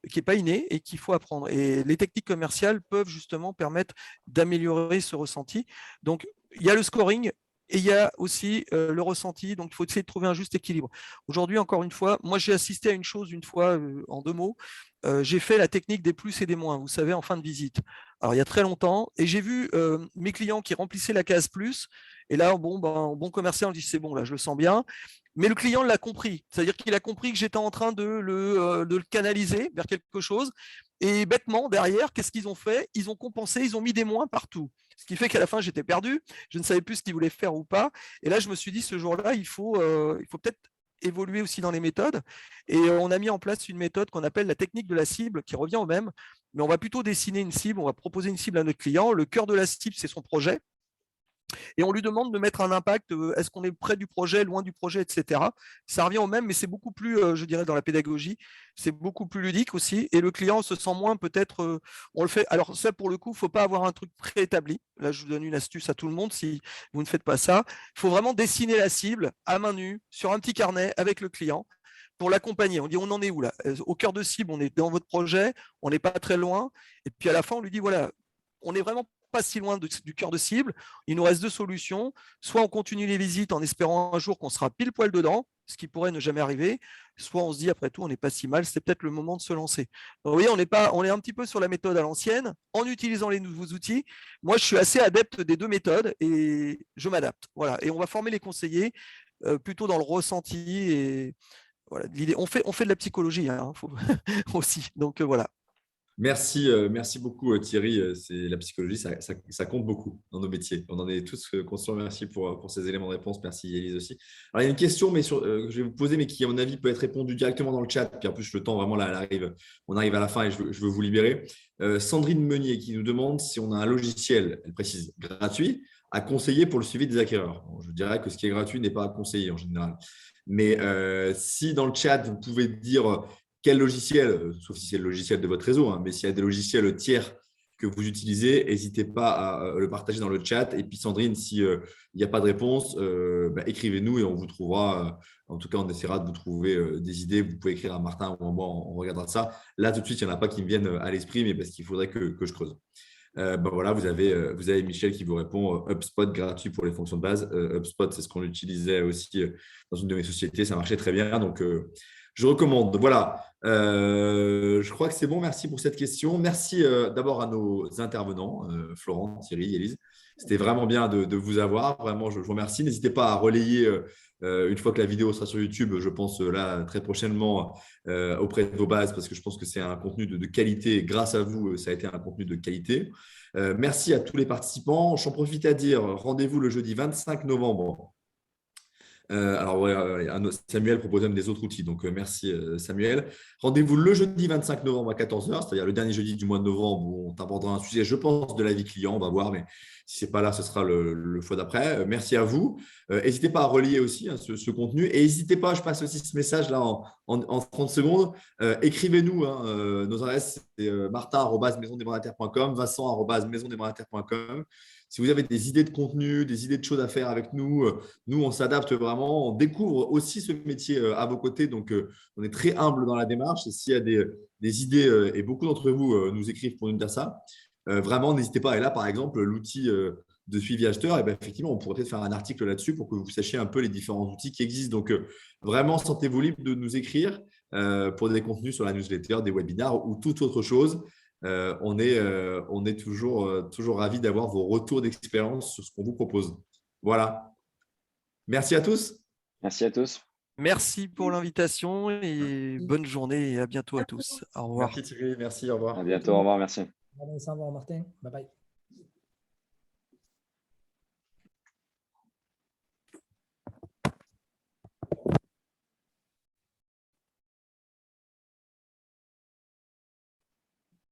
qui n'est pas innée et qu'il faut apprendre. Et les techniques commerciales peuvent justement permettre d'améliorer ce ressenti. Donc, il y a le scoring. Et il y a aussi le ressenti, donc il faut essayer de trouver un juste équilibre. Aujourd'hui, encore une fois, moi j'ai assisté à une chose une fois en 2 mots. J'ai fait la technique des plus et des moins, vous savez, en fin de visite. Alors, il y a très longtemps, et j'ai vu mes clients qui remplissaient la case plus, et là, bon commercial, on dit c'est bon, là, je le sens bien. Mais le client l'a compris, c'est-à-dire qu'il a compris que j'étais en train de le canaliser vers quelque chose. Et bêtement, derrière, qu'est-ce qu'ils ont fait? Ils ont compensé, ils ont mis des moins partout. Ce qui fait qu'à la fin, j'étais perdu, je ne savais plus ce qu'ils voulaient faire ou pas. Et là, je me suis dit, ce jour-là, il faut peut-être évoluer aussi dans les méthodes. Et on a mis en place une méthode qu'on appelle la technique de la cible, qui revient au même, mais on va plutôt dessiner une cible, on va proposer une cible à notre client. Le cœur de la cible, c'est son projet. Et on lui demande de mettre un impact, est-ce qu'on est près du projet, loin du projet, etc. Ça revient au même, mais c'est beaucoup plus, je dirais, dans la pédagogie, c'est beaucoup plus ludique aussi. Et le client se sent moins peut-être, on le fait. Alors ça, pour le coup, il ne faut pas avoir un truc préétabli. Là, je vous donne une astuce à tout le monde, si vous ne faites pas ça. Il faut vraiment dessiner la cible à main nue, sur un petit carnet, avec le client, pour l'accompagner. On dit, on en est où là? Au cœur de cible, on est dans votre projet, on n'est pas très loin. Et puis à la fin, on lui dit, voilà, on est vraiment pas si loin du cœur de cible. Il nous reste 2 solutions. Soit on continue les visites en espérant un jour qu'on sera pile poil dedans, ce qui pourrait ne jamais arriver, soit on se dit après tout, on n'est pas si mal, c'est peut-être le moment de se lancer. Donc, vous voyez, on est un petit peu sur la méthode à l'ancienne, en utilisant les nouveaux outils. Moi, je suis assez adepte des deux méthodes et je m'adapte. Voilà. Et on va former les conseillers plutôt dans le ressenti. Et voilà, on fait de la psychologie hein, aussi. Donc voilà. Merci beaucoup Thierry. C'est la psychologie, ça compte beaucoup dans nos métiers. On en est tous conscients. Merci pour ces éléments de réponse. Merci Élise aussi. Alors, il y a une question que je vais vous poser, mais qui, à mon avis, peut être répondue directement dans le chat. Puis en plus, le temps, vraiment, là, on arrive à la fin et je veux vous libérer. Sandrine Meunier qui nous demande si on a un logiciel, elle précise, gratuit, à conseiller pour le suivi des acquéreurs. Bon, je dirais que ce qui est gratuit n'est pas à conseiller en général. Mais si dans le chat, vous pouvez dire quel logiciel, sauf si c'est le logiciel de votre réseau, hein, mais s'il y a des logiciels tiers que vous utilisez, n'hésitez pas à le partager dans le chat. Et puis Sandrine, s'il n'y a pas de réponse, écrivez-nous et on vous trouvera. En tout cas, on essaiera de vous trouver des idées. Vous pouvez écrire à Martin ou à moi, on regardera ça. Là, tout de suite, il n'y en a pas qui me viennent à l'esprit, mais parce qu'il faudrait que je creuse. Voilà, vous avez Michel qui vous répond HubSpot gratuit pour les fonctions de base. HubSpot, c'est ce qu'on utilisait aussi dans une de mes sociétés. Ça marchait très bien. Donc, je recommande. Voilà. Je crois que c'est bon. Merci pour cette question. Merci d'abord à nos intervenants, Florent, Thierry, Élise. C'était vraiment bien de vous avoir. Vraiment, je vous remercie. N'hésitez pas à relayer une fois que la vidéo sera sur YouTube, je pense là très prochainement auprès de vos bases parce que je pense que c'est un contenu de qualité. Grâce à vous, ça a été un contenu de qualité. Merci à tous les participants. J'en profite à dire rendez-vous le jeudi 25 novembre. Samuel propose même des autres outils, donc merci Samuel. Rendez-vous le jeudi 25 novembre à 14h, c'est-à-dire le dernier jeudi du mois de novembre où on abordera un sujet, je pense, de la vie client, on va voir, mais si ce n'est pas là, ce sera le fois d'après. Merci à vous. N'hésitez pas à relier aussi ce contenu et n'hésitez pas, je passe aussi ce message là en 30 secondes. Écrivez-nous, nos adresses, c'est martin@maisondesmandataires.com, vincent@maisondesmandataires.com. Si vous avez des idées de contenu, des idées de choses à faire avec nous, nous, on s'adapte vraiment. On découvre aussi ce métier à vos côtés. Donc, on est très humble dans la démarche. Et s'il y a des idées, et beaucoup d'entre vous nous écrivent pour nous dire ça, vraiment, n'hésitez pas. Et là, par exemple, l'outil de suivi acheteur, effectivement, on pourrait peut-être faire un article là-dessus pour que vous sachiez un peu les différents outils qui existent. Donc, vraiment, sentez-vous libre de nous écrire pour des contenus sur la newsletter, des webinars ou toute autre chose. On est toujours ravis d'avoir vos retours d'expérience sur ce qu'on vous propose. Voilà. Merci à tous. Merci à tous. Merci pour l'invitation et bonne journée et à bientôt à tous. Au revoir. Merci Thierry, merci, au revoir. À bientôt, au revoir, merci. Au revoir Martin. Bye bye.